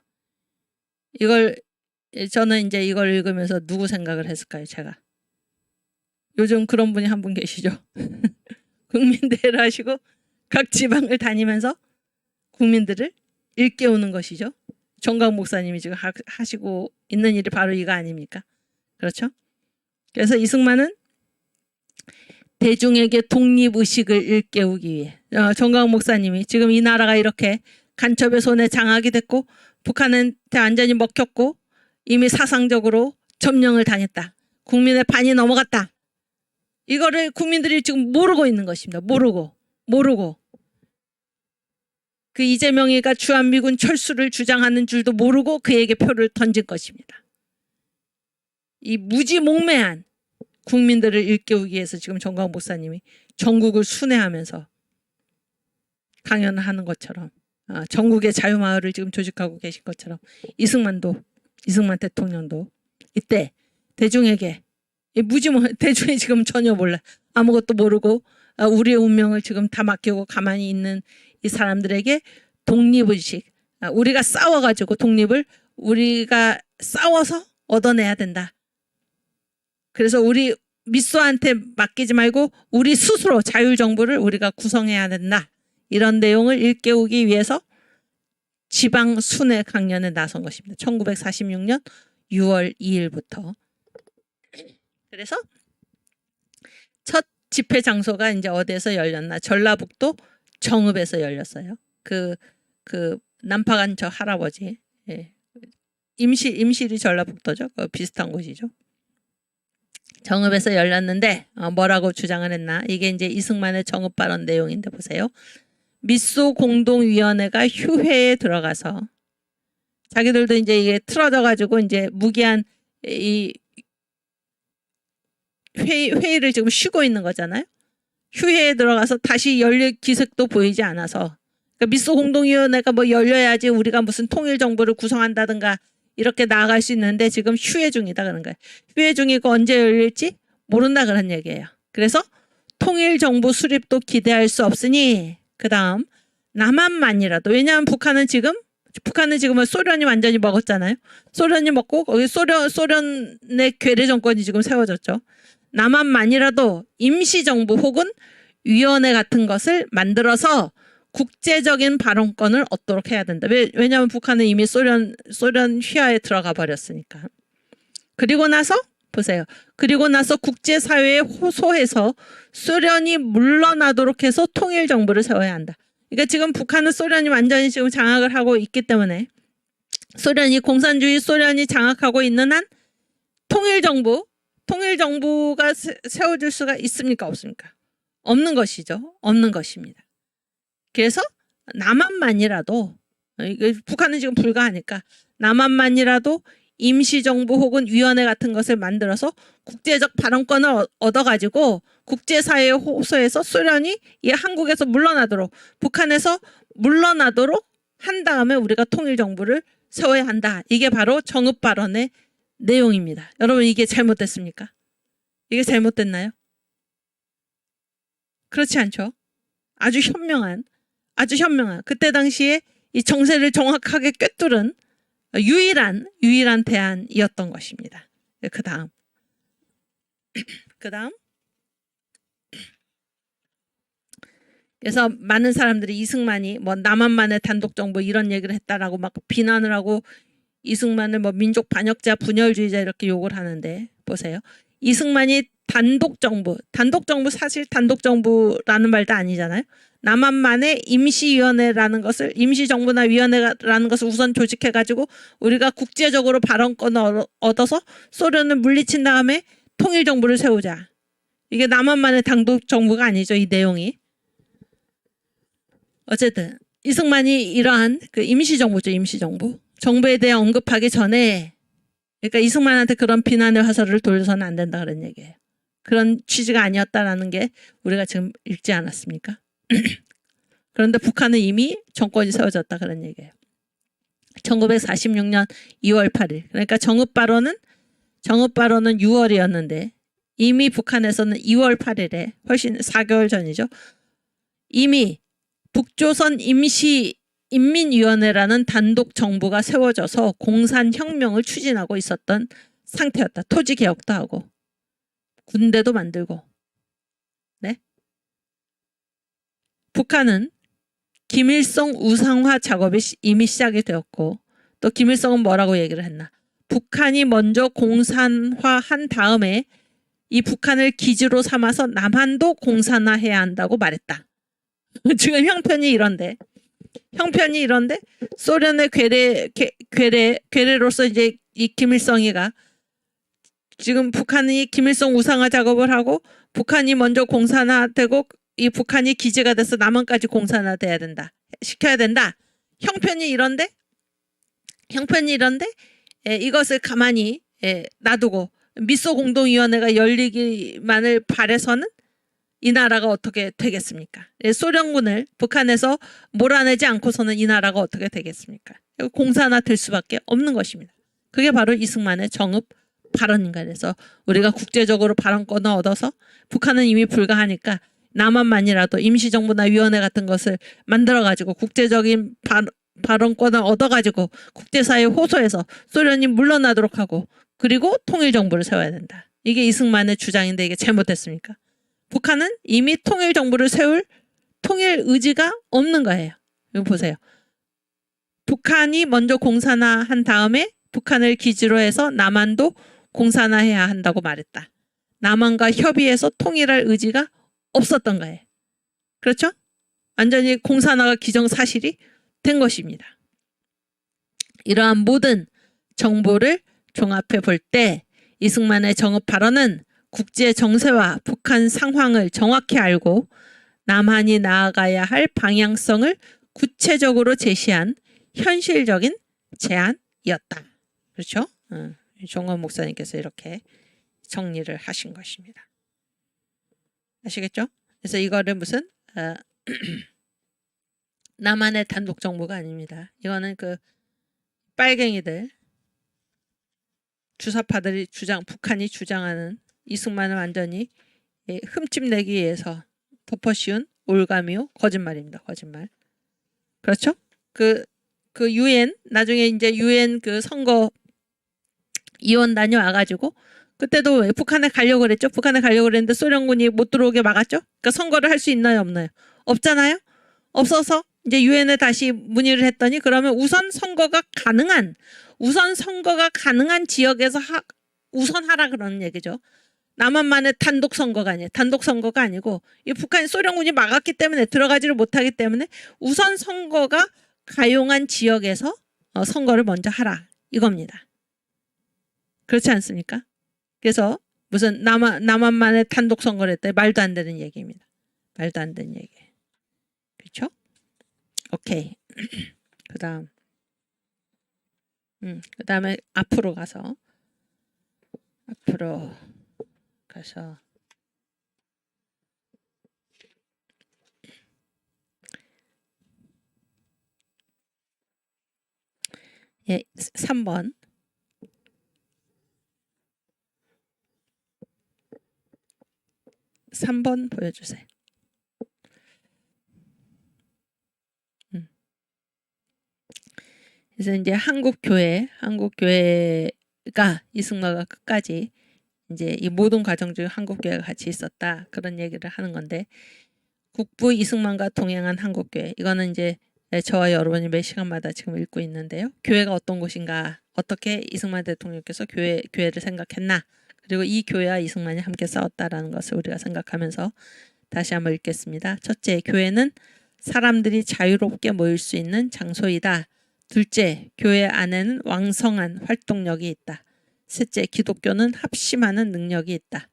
저는 이제 이걸 읽으면서 누구 생각을 했을까요? 제가. 요즘 그런 분이 한 분 계시죠. 국민대회를 하시고 각 지방을 다니면서 국민들을 일깨우는 것이죠. 정강 목사님이 지금 하시고 있는 일이 바로 이거 아닙니까? 그렇죠? 그래서 이승만은 대중에게 독립의식을 일깨우기 위해 정강 목사님이 지금 이 나라가 이렇게 간첩의 손에 장악이 됐고 북한한테 완전히 먹혔고 이미 사상적으로 점령을 당했다. 국민의 반이 넘어갔다. 이거를 국민들이 지금 모르고 있는 것입니다. 모르고. 그 이재명이가 주한미군 철수를 주장하는 줄도 모르고 그에게 표를 던진 것입니다. 이 무지몽매한 국민들을 일깨우기 위해서 지금 정광 목사님이 전국을 순회하면서 강연을 하는 것처럼 전국의 자유마을을 지금 조직하고 계신 것처럼 이승만 대통령도 이때 대중에게 대중이 지금 전혀 몰라. 아무것도 모르고 우리의 운명을 지금 다 맡기고 가만히 있는 이 사람들에게 독립의식, 우리가 싸워가지고 독립을 우리가 싸워서 얻어내야 된다. 그래서 우리 미소한테 맡기지 말고 우리 스스로 자율정부를 우리가 구성해야 된다. 이런 내용을 일깨우기 위해서 지방 순회 강연에 나선 것입니다. 1946년 6월 2일부터. 그래서 첫 집회 장소가 이제 어디에서 열렸나? 전라북도 정읍에서 열렸어요. 그 난파간 저 할아버지, 임실이 전라북도죠. 비슷한 곳이죠. 정읍에서 열렸는데 뭐라고 주장을 했나? 이게 이제 이승만의 정읍 발언 내용인데 보세요. 미소 공동위원회가 휴회에 들어가서 자기들도 이제 이게 틀어져 가지고 이제 무기한 이 회의를 지금 쉬고 있는 거잖아요. 휴회에 들어가서 다시 열릴 기색도 보이지 않아서 그러니까 미소 공동위원회가 뭐 열려야지 우리가 무슨 통일 정부를 구성한다든가 이렇게 나아갈 수 있는데 지금 휴회 중이다 그런 거예요. 휴회 중이고 언제 열릴지 모른다 그런 얘기예요. 그래서 통일 정부 수립도 기대할 수 없으니 그 다음 남한만이라도 왜냐하면 북한은 지금 소련이 완전히 먹었잖아요. 소련이 먹고 거기 소련의 괴뢰 정권이 지금 세워졌죠. 남한만이라도 임시정부 혹은 위원회 같은 것을 만들어서 국제적인 발언권을 얻도록 해야 된다. 왜냐하면 북한은 이미 소련 휘하에 들어가 버렸으니까. 그리고 나서 보세요. 그리고 나서 국제사회에 호소해서 소련이 물러나도록 해서 통일정부를 세워야 한다. 그러니까 지금 북한은 소련이 완전히 지금 장악을 하고 있기 때문에 공산주의 소련이 장악하고 있는 한 통일정부가 세워질 수가 있습니까? 없습니까? 없는 것이죠. 없는 것입니다. 그래서 남한만이라도 북한은 지금 불가하니까 남한만이라도 임시정부 혹은 위원회 같은 것을 만들어서 국제적 발언권을 얻어가지고 국제사회에 호소해서 소련이 이 한국에서 물러나도록, 북한에서 물러나도록 한 다음에 우리가 통일정부를 세워야 한다. 이게 바로 정읍발언의 내용입니다. 여러분, 이게 잘못됐습니까? 이게 잘못됐나요? 그렇지 않죠? 아주 현명한 그때 당시에 이 정세를 정확하게 꿰뚫은 유일한 대안이었던 것입니다. 그 다음 그래서 많은 사람들이 이승만이 뭐 남한만의 단독정부 이런 얘기를 했다라고 막 비난을 하고 이승만을 뭐 민족 반역자 분열주의자 이렇게 욕을 하는데, 보세요. 이승만이 단독정부 사실 단독정부라는 말도 아니잖아요. 남한만의 임시위원회라는 것을, 임시정부나 위원회라는 것을 우선 조직해가지고 우리가 국제적으로 발언권을 얻어서 소련을 물리친 다음에 통일정부를 세우자. 이게 남한만의 단독정부가 아니죠, 이 내용이. 어쨌든 이승만이 이러한 그 임시정부죠, 임시정부. 정부에 대해 언급하기 전에, 그러니까 이승만한테 그런 비난의 화살을 돌려서는 안 된다 그런 얘기예요. 그런 취지가 아니었다라는 게 우리가 지금 읽지 않았습니까? 그런데 북한은 이미 정권이 세워졌다 그런 얘기예요. 1946년 2월 8일. 그러니까 정읍발언은 6월이었는데 이미 북한에서는 2월 8일에 훨씬 4개월 전이죠. 이미 북조선 임시인민위원회라는 단독 정부가 세워져서 공산혁명을 추진하고 있었던 상태였다. 토지개혁도 하고 군대도 만들고. 네? 북한은 김일성 우상화 작업이 이미 시작이 되었고, 또 김일성은 뭐라고 얘기를 했나? 북한이 먼저 공산화한 다음에 이 북한을 기지로 삼아서 남한도 공산화해야 한다고 말했다. 지금 형편이 이런데 소련의 괴뢰로서 이제 이 김일성이가 지금 북한이 김일성 우상화 작업을 하고 북한이 먼저 공산화되고 이 북한이 기지가 돼서 남한까지 공산화돼야 된다. 시켜야 된다. 형편이 이런데 이것을 가만히 놔두고 미소 공동위원회가 열리기만을 바래서는 이 나라가 어떻게 되겠습니까? 소련군을 북한에서 몰아내지 않고서는 이 나라가 어떻게 되겠습니까? 공산화될 수밖에 없는 것입니다. 그게 바로 이승만의 정읍 발언인가. 그래서 우리가 국제적으로 발언권을 얻어서 북한은 이미 불가하니까 남한만이라도 임시정부나 위원회 같은 것을 만들어가지고 국제적인 발언권을 얻어가지고 국제사회에 호소해서 소련이 물러나도록 하고, 그리고 통일정부를 세워야 된다. 이게 이승만의 주장인데 이게 잘못됐습니까? 북한은 이미 통일정부를 세울 통일 의지가 없는 거예요. 이거 보세요. 북한이 먼저 공산화한 다음에 북한을 기지로 해서 남한도 공산화해야 한다고 말했다. 남한과 협의해서 통일할 의지가 없었던 거예요. 그렇죠? 완전히 공산화가 기정사실이 된 것입니다. 이러한 모든 정보를 종합해 볼 때 이승만의 정읍 발언은 국제 정세와 북한 상황을 정확히 알고 남한이 나아가야 할 방향성을 구체적으로 제시한 현실적인 제안이었다. 그렇죠? 종원 목사님께서 이렇게 정리를 하신 것입니다. 아시겠죠? 그래서 이거를 무슨 남한의 단독 정부가 아닙니다. 이거는 그 빨갱이들, 주사파들이 북한이 주장하는 이승만을 완전히 흠집내기 위해서 덮어씌운 올가미요 거짓말입니다. 거짓말. 그렇죠? 그 유엔, 나중에 이제 유엔 그 선거 이원단이 와가지고 그때도 왜 북한에 가려고 그랬죠? 북한에 가려고 그랬는데 소련군이 못 들어오게 막았죠? 그러니까 선거를 할 수 있나요? 없나요? 없잖아요? 없어서 이제 유엔에 다시 문의를 했더니 그러면 우선 선거가 가능한 지역에서 우선 하라 그러는 얘기죠. 남한만의 단독 선거가 아니고 이 북한 소련군이 막았기 때문에 들어가지를 못하기 때문에 우선 선거가 가용한 지역에서 선거를 먼저 하라 이겁니다. 그렇지 않습니까? 그래서 무슨 남한만의 단독 선거를 했다. 말도 안 되는 얘기입니다. 말도 안 되는 얘기. 그렇죠? 오케이. 그다음 그 다음에 앞으로 가서 예, 3번. 3번 보여주세요. 그래서 이제 한국교회가 이승만과 끝까지 이제 이 모든 과정 중 한국교회가 같이 있었다. 그런 얘기를 하는 건데, 국부 이승만과 동행한 한국교회. 이거는 이제 저와 여러분이 매 시간마다 지금 읽고 있는데요. 교회가 어떤 곳인가, 어떻게 이승만 대통령께서 교회를 생각했나, 그리고 이 교회와 이승만이 함께 싸웠다라는 것을 우리가 생각하면서 다시 한번 읽겠습니다. 첫째, 교회는 사람들이 자유롭게 모일 수 있는 장소이다. 둘째, 교회 안에는 왕성한 활동력이 있다. 셋째, 기독교는 합심하는 능력이 있다.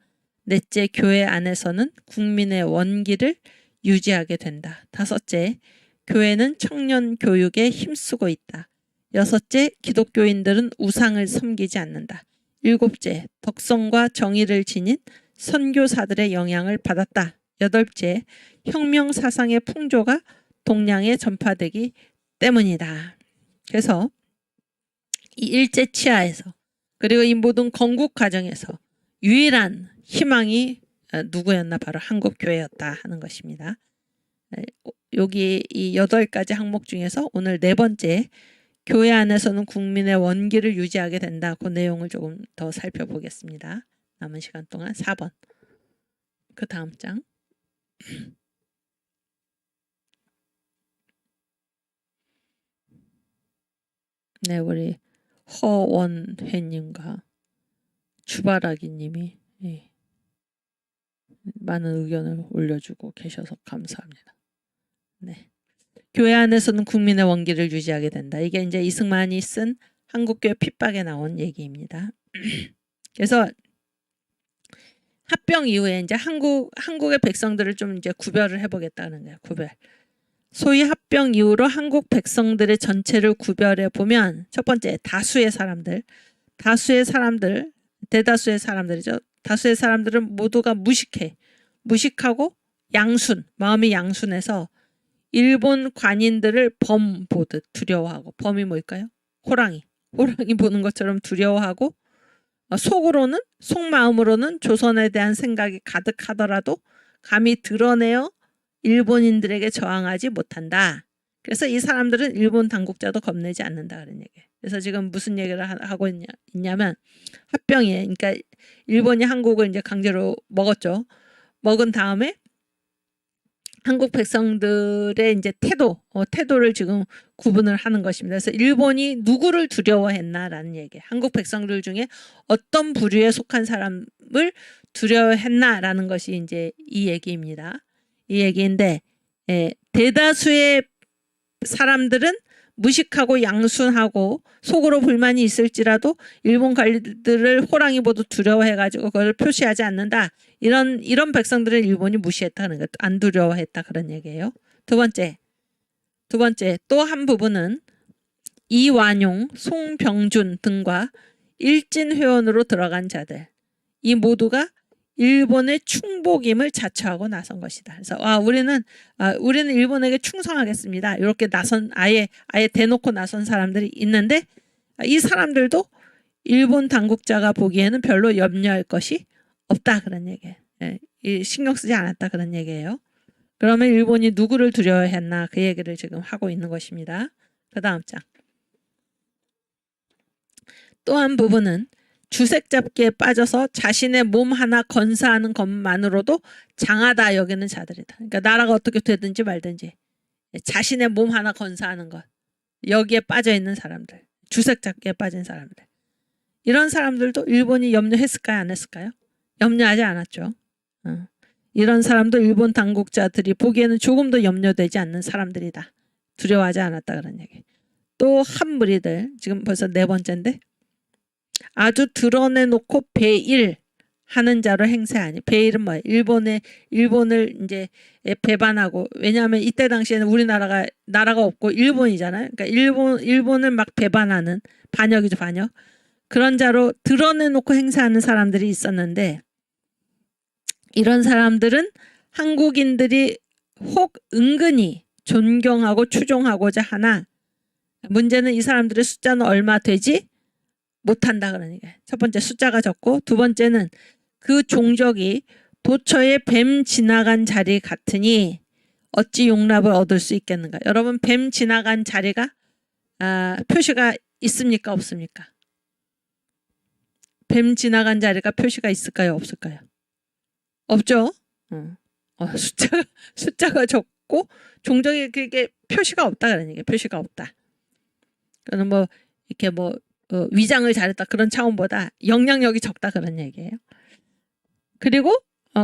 넷째, 교회 안에서는 국민의 원기를 유지하게 된다. 다섯째, 교회는 청년 교육에 힘쓰고 있다. 여섯째, 기독교인들은 우상을 섬기지 않는다. 일곱째, 덕성과 정의를 지닌 선교사들의 영향을 받았다. 여덟째, 혁명 사상의 풍조가 동양에 전파되기 때문이다. 그래서 이 일제 치하에서 그리고 이 모든 건국 과정에서 유일한 희망이 누구였나? 바로 한국교회였다 하는 것입니다. 여기 이 8가지 항목 중에서 오늘 4번째, 교회 안에서는 국민의 원기를 유지하게 된다. 그 내용을 조금 더 살펴보겠습니다. 남은 시간 동안 4번. 그 다음 장. 네, 우리 허원회님과 주바라기님이 많은 의견을 올려주고 계셔서 감사합니다. 네, 교회 안에서는 국민의 원기를 유지하게 된다. 이게 이제 이승만이 쓴 한국교회 핍박에 나온 얘기입니다. 그래서 합병 이후에 이제 한국의 백성들을 좀 이제 구별을 해보겠다는 거예요. 구별. 소위 합병 이후로 한국 백성들의 전체를 구별해 보면 첫 번째, 다수의 사람들, 대다수의 사람들이죠. 다수의 사람들은 모두가 무식하고 양순, 마음이 양순해서 일본 관인들을 범 보듯 두려워하고, 범이 뭘까요? 호랑이 보는 것처럼 두려워하고, 속마음으로는 조선에 대한 생각이 가득하더라도 감히 드러내어 일본인들에게 저항하지 못한다. 그래서 이 사람들은 일본 당국자도 겁내지 않는다 그런 얘기예요. 그래서 지금 무슨 얘기를 하고 있냐면 합병이에요. 그러니까 일본이 한국을 이제 강제로 먹었죠. 먹은 다음에 한국 백성들의 이제 태도를 지금 구분을 하는 것입니다. 그래서 일본이 누구를 두려워했나라는 얘기예요. 한국 백성들 중에 어떤 부류에 속한 사람을 두려워했나라는 것이 이제 이 얘기입니다. 이 얘기인데, 대다수의 사람들은 무식하고 양순하고 속으로 불만이 있을지라도 일본 관리들을 호랑이 보듯 두려워해가지고 그걸 표시하지 않는다. 이런 백성들을 일본이 무시했다는 것, 안 두려워했다 그런 얘기예요. 두 번째 또 한 부분은 이완용, 송병준 등과 일진 회원으로 들어간 자들, 이 모두가 일본의 충복임을 자처하고 나선 것이다. 그래서 우리는 일본에게 충성하겠습니다. 이렇게 아예 대놓고 나선 사람들이 있는데, 이 사람들도 일본 당국자가 보기에는 별로 염려할 것이 없다 그런 얘기예요. 신경 쓰지 않았다 그런 얘기예요. 그러면 일본이 누구를 두려워했나 그 얘기를 지금 하고 있는 것입니다. 그 다음 장. 또 한 부분은 주색 잡기에 빠져서 자신의 몸 하나 건사하는 것만으로도 장하다 여기는 자들이다. 그러니까 나라가 어떻게 되든지 말든지 자신의 몸 하나 건사하는 것, 여기에 빠져 있는 사람들, 주색 잡기에 빠진 사람들, 이런 사람들도 일본이 염려했을까요? 안 했을까요? 염려하지 않았죠. 이런 사람도 일본 당국자들이 보기에는 조금도 염려되지 않는 사람들이다. 두려워하지 않았다 그런 얘기. 또 한 무리들, 지금 벌써 4번째인데, 아주 드러내놓고 배일하는 자로 행세하니. 배일은 뭐예요? 일본을 이제 배반하고, 왜냐하면 이때 당시에는 나라가 없고 일본이잖아요. 그러니까 일본을 막 배반하는, 반역이죠, 반역. 그런 자로 드러내놓고 행세하는 사람들이 있었는데 이런 사람들은 한국인들이 혹 은근히 존경하고 추종하고자 하나 문제는 이 사람들의 숫자는 얼마 되지 못한다 그러니까. 첫 번째 숫자가 적고 두 번째는 그 종족이 도처에 뱀 지나간 자리 같으니 어찌 용납을 얻을 수 있겠는가. 여러분 뱀 지나간 자리가 표시가 있습니까 없습니까? 뱀 지나간 자리가 표시가 있을까요 없을까요? 없죠. 숫자가 적고 종족이 그게 표시가 없다 그러니까. 표시가 없다. 그는 뭐 이렇게 뭐 위장을 잘했다 그런 차원보다 영향력이 적다 그런 얘기예요. 그리고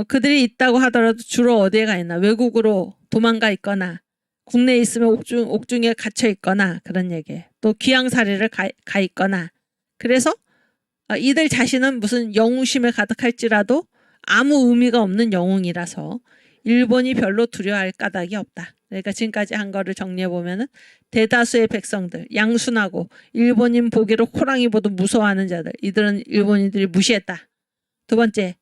그들이 있다고 하더라도 주로 어디에 가 있나 외국으로 도망가 있거나 국내에 있으면 옥중에 갇혀 있거나 그런 얘기예요. 또 귀양살이를 가 있거나 그래서 이들 자신은 무슨 영웅심에 가득할지라도 아무 의미가 없는 영웅이라서 일본이 별로 두려워할 까닭이 없다. 그러니까 지금까지 한 거를 정리해 보면은 대다수의 백성들, 양순하고 일본인 보기로 호랑이 보도 무서워하는 자들, 이들은 일본인들이 무시했다. 두 번째,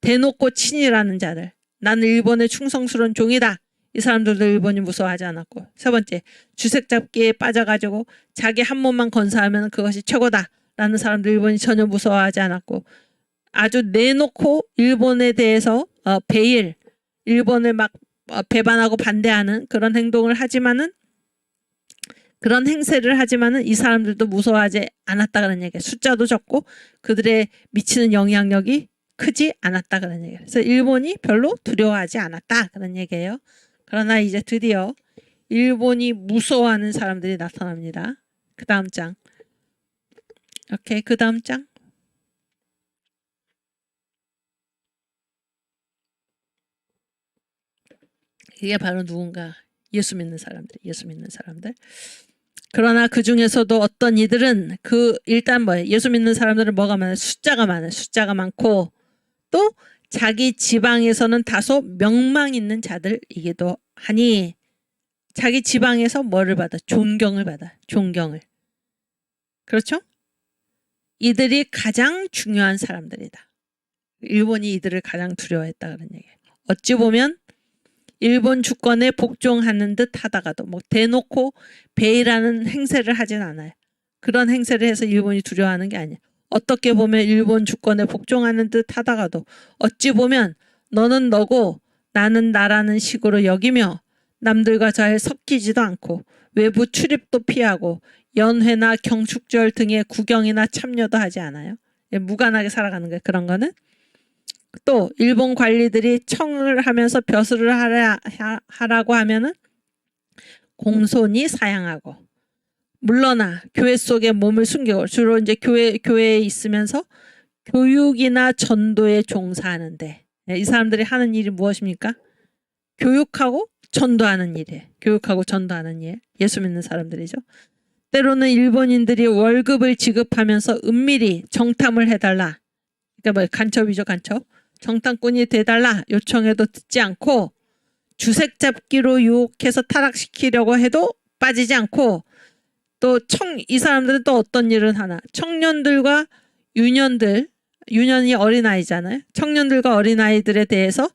대놓고 친일하는 자들, 나는 일본의 충성스러운 종이다. 이 사람들도 일본이 무서워하지 않았고. 세 번째, 주색 잡기에 빠져가지고 자기 한 몸만 건사하면 그것이 최고다. 라는 사람들 일본이 전혀 무서워하지 않았고 아주 내놓고 일본에 대해서 배일, 일본을 막 배반하고 반대하는 그런 행동을 하지만은 그런 행세를 하지만은 이 사람들도 무서워하지 않았다 그런 얘기예요. 숫자도 적고 그들의 미치는 영향력이 크지 않았다 그런 얘기예요. 그래서 일본이 별로 두려워하지 않았다 그런 얘기예요. 그러나 이제 드디어 일본이 무서워하는 사람들이 나타납니다. 그 다음 장. 오케이, 그 다음 장. 이게 바로 누군가 예수 믿는 사람들, 예수 믿는 사람들. 그러나 그 중에서도 어떤 이들은 일단 뭐예요? 예수 믿는 사람들은 뭐가 많아요? 숫자가 많아요. 숫자가 많고 또 자기 지방에서는 다소 명망 있는 자들이기도 하니 자기 지방에서 뭐를 받아? 존경을 받아. 존경을. 그렇죠? 이들이 가장 중요한 사람들이다. 일본이 이들을 가장 두려워했다 그런 얘기예요. 어찌 보면 일본 주권에 복종하는 듯 하다가도 뭐 대놓고 배일하는 행세를 하진 않아요. 그런 행세를 해서 일본이 두려워하는 게 아니에요. 어떻게 보면 일본 주권에 복종하는 듯 하다가도 어찌 보면 너는 너고 나는 나라는 식으로 여기며 남들과 잘 섞이지도 않고 외부 출입도 피하고 연회나 경축절 등의 구경이나 참여도 하지 않아요. 무관하게 살아가는 거예요. 그런 거는. 또 일본 관리들이 청을 하면서 벼슬을 하라고 하면은 공손히 사양하고 물러나 교회 속에 몸을 숨기고 주로 이제 교회에 있으면서 교육이나 전도에 종사하는데 이 사람들이 하는 일이 무엇입니까? 교육하고 전도하는 일이에요. 교육하고 전도하는 일. 예수 믿는 사람들이죠. 때로는 일본인들이 월급을 지급하면서 은밀히 정탐을 해달라. 그러니까 뭐 간첩이죠, 간첩. 정탐꾼이 돼달라 요청해도 듣지 않고 주색 잡기로 유혹해서 타락시키려고 해도 빠지지 않고 또 이 사람들은 또 어떤 일을 하나. 청년들과 유년이 어린아이잖아요. 청년들과 어린아이들에 대해서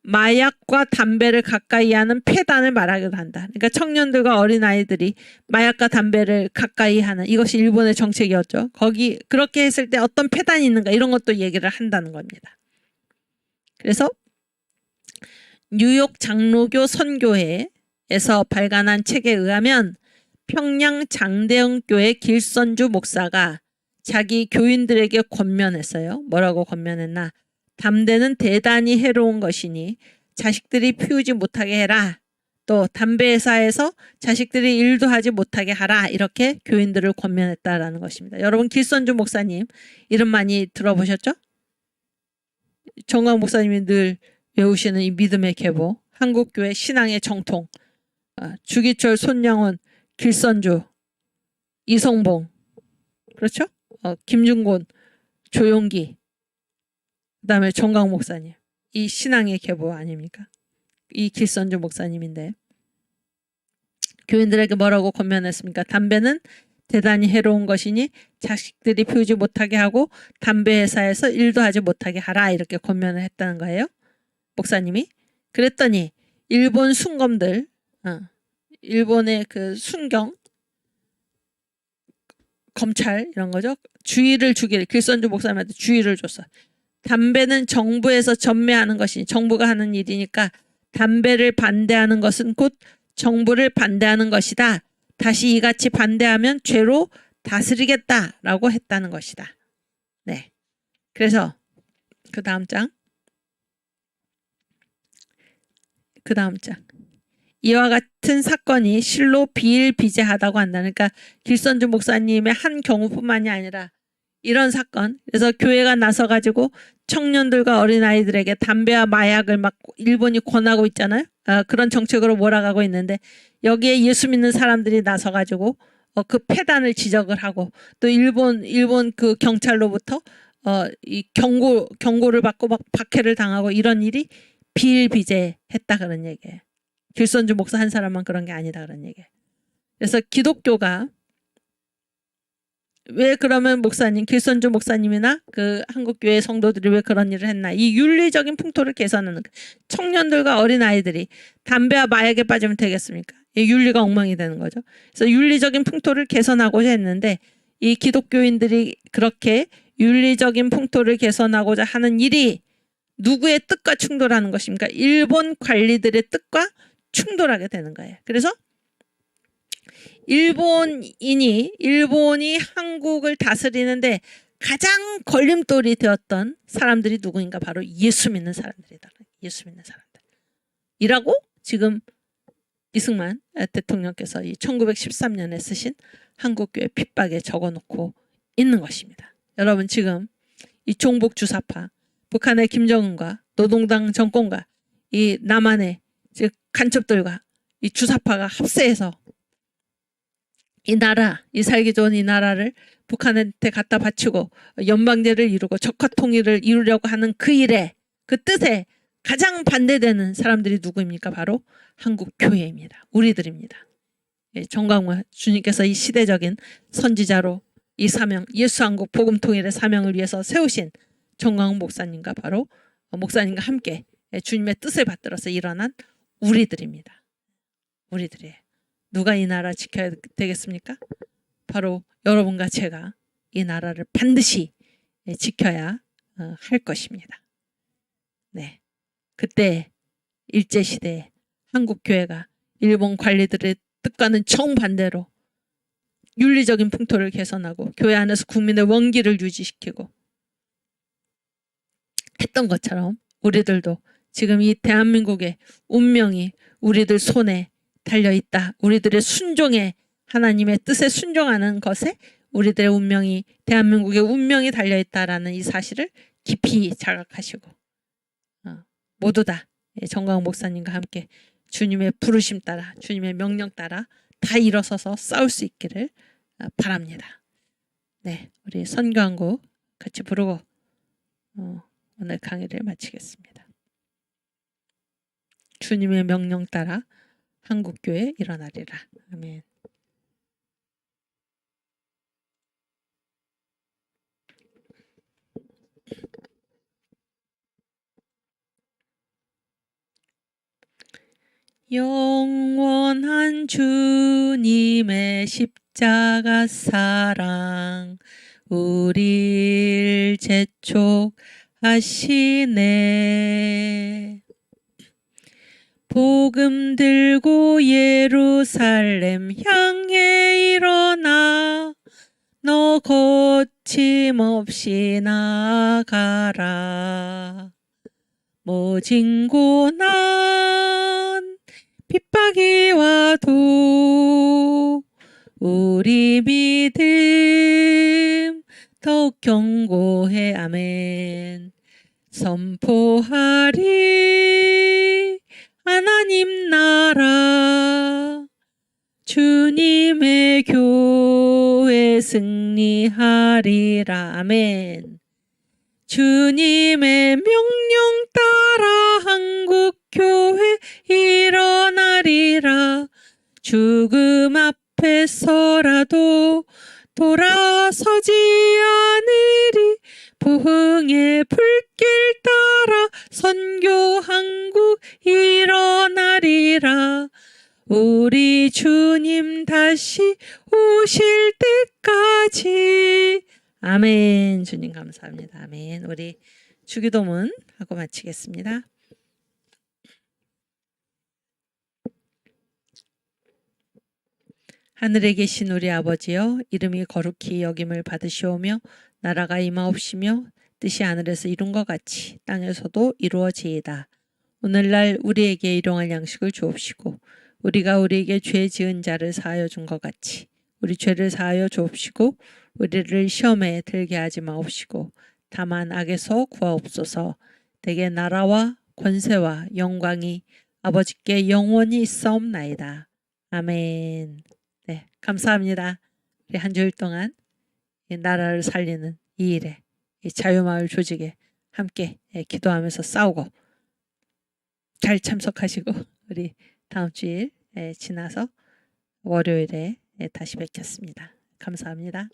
마약과 담배를 가까이 하는 폐단을 말하기도 한다. 그러니까 청년들과 어린아이들이 마약과 담배를 가까이 하는 이것이 일본의 정책이었죠. 그렇게 했을 때 어떤 폐단이 있는가 이런 것도 얘기를 한다는 겁니다. 그래서 뉴욕 장로교 선교회에서 발간한 책에 의하면 평양 장대영 교회 길선주 목사가 자기 교인들에게 권면했어요. 뭐라고 권면했나? 담배는 대단히 해로운 것이니 자식들이 피우지 못하게 해라. 또 담배 회사에서 자식들이 일도 하지 못하게 하라. 이렇게 교인들을 권면했다라는 것입니다. 여러분 길선주 목사님 이름 많이 들어보셨죠? 정광 목사님이 늘 외우시는 이 믿음의 계보, 한국교회 신앙의 정통, 주기철, 손영원, 길선주, 이성봉, 그렇죠? 김중곤, 조용기, 그 다음에 정광 목사님. 이 신앙의 계보 아닙니까? 이 길선주 목사님인데 교인들에게 뭐라고 권면했습니까? 담배는 대단히 해로운 것이니 자식들이 피우지 못하게 하고 담배 회사에서 일도 하지 못하게 하라 이렇게 권면을 했다는 거예요. 목사님이. 그랬더니 일본 순검들, 일본의 그 순경, 검찰 이런 거죠. 주의를 주기를 길선주 목사님한테 주의를 줬어. 담배는 정부에서 전매하는 것이니 정부가 하는 일이니까 담배를 반대하는 것은 곧 정부를 반대하는 것이다. 다시 이같이 반대하면 죄로 다스리겠다라고 했다는 것이다. 네. 그래서 그 다음 장. 이와 같은 사건이 실로 비일비재하다고 한다. 그러니까 길선주 목사님의 한 경우뿐만이 아니라 이런 사건. 그래서 교회가 나서가지고 청년들과 어린아이들에게 담배와 마약을 막 일본이 권하고 있잖아요. 그런 정책으로 몰아가고 있는데 여기에 예수 믿는 사람들이 나서가지고 그 폐단을 지적을 하고 또 일본 그 경찰로부터 이 경고를 받고 막 박해를 당하고 이런 일이 비일비재했다 그런 얘기예요. 길선주 목사 한 사람만 그런 게 아니다 그런 얘기예요. 그래서 기독교가 왜 그러면 목사님, 길선주 목사님이나 그 한국교회 성도들이 왜 그런 일을 했나? 이 윤리적인 풍토를 개선하는 청년들과 어린아이들이 담배와 마약에 빠지면 되겠습니까? 이 윤리가 엉망이 되는 거죠. 그래서 윤리적인 풍토를 개선하고자 했는데 이 기독교인들이 그렇게 윤리적인 풍토를 개선하고자 하는 일이 누구의 뜻과 충돌하는 것입니까? 일본 관리들의 뜻과 충돌하게 되는 거예요. 그래서 일본이 한국을 다스리는데 가장 걸림돌이 되었던 사람들이 누구인가? 바로 예수 믿는 사람들이다. 예수 믿는 사람들. 이라고 지금 이승만 대통령께서 이 1913년에 쓰신 한국교회 핍박에 적어놓고 있는 것입니다. 여러분 지금 이 종북 주사파, 북한의 김정은과 노동당 정권과 이 남한의 즉 간첩들과 이 주사파가 합세해서 이 나라, 이 살기 좋은 이 나라를 북한한테 갖다 바치고 연방제를 이루고 적화 통일을 이루려고 하는 그 일에, 그 뜻에 가장 반대되는 사람들이 누구입니까? 바로 한국 교회입니다. 우리들입니다. 정광훈 주님께서 이 시대적인 선지자로 이 사명, 예수 한국 복음 통일의 사명을 위해서 세우신 정광훈 목사님과 바로 목사님과 함께 주님의 뜻을 받들어서 일어난 우리들입니다. 우리들이에요. 누가 이 나라 지켜야 되겠습니까? 바로 여러분과 제가 이 나라를 반드시 지켜야 할 것입니다. 네, 그때 일제시대에 한국교회가 일본 관리들의 뜻과는 정반대로 윤리적인 풍토를 개선하고 교회 안에서 국민의 원기를 유지시키고 했던 것처럼 우리들도 지금 이 대한민국의 운명이 우리들 손에 달려있다. 우리들의 순종에 하나님의 뜻에 순종하는 것에 우리들의 운명이 대한민국의 운명이 달려있다라는 이 사실을 깊이 자각하시고 모두 다 정광훈 목사님과 함께 주님의 부르심 따라 주님의 명령 따라 다 일어서서 싸울 수 있기를 바랍니다. 네, 우리 선교 한 곡 같이 부르고 오늘 강의를 마치겠습니다. 주님의 명령 따라 한국교회 일어나리라. 아멘. 영원한 주님의 십자가 사랑 우리를 재촉하시네. 복음 들고 예루살렘 향해 일어나 너 거침없이 나아가라. 모진 고난 핍박이 와도 우리 믿음 더욱 견고해. 아멘. 선포하리 하나님 나라 주님의 교회 승리하리라. 아멘. 주님의 명령 따라 한국교회 일어나리라. 죽음 앞에서라도 돌아서지 않으리. 부흥의 불길 따라 선교한국 일어나리라. 우리 주님 다시 오실 때까지. 아멘. 주님 감사합니다. 아멘. 우리 주기도문 하고 마치겠습니다. 하늘에 계신 우리 아버지여, 이름이 거룩히 여김을 받으시오며 나라가 임하옵시며 뜻이 하늘에서 이룬 것 같이 땅에서도 이루어지이다. 오늘날 우리에게 일용할 양식을 주옵시고 우리가 우리에게 죄 지은 자를 사하여 준 것 같이 우리 죄를 사하여 주옵시고 우리를 시험에 들게 하지 마옵시고 다만 악에서 구하옵소서. 대개 나라와 권세와 영광이 아버지께 영원히 있사옵나이다. 아멘. 네, 감사합니다. 우리 한 주일 동안 이 나라를 살리는 이 일에, 이 자유마을 조직에 함께 기도하면서 싸우고 잘 참석하시고 우리 다음 주일 지나서 월요일에 다시 뵙겠습니다. 감사합니다.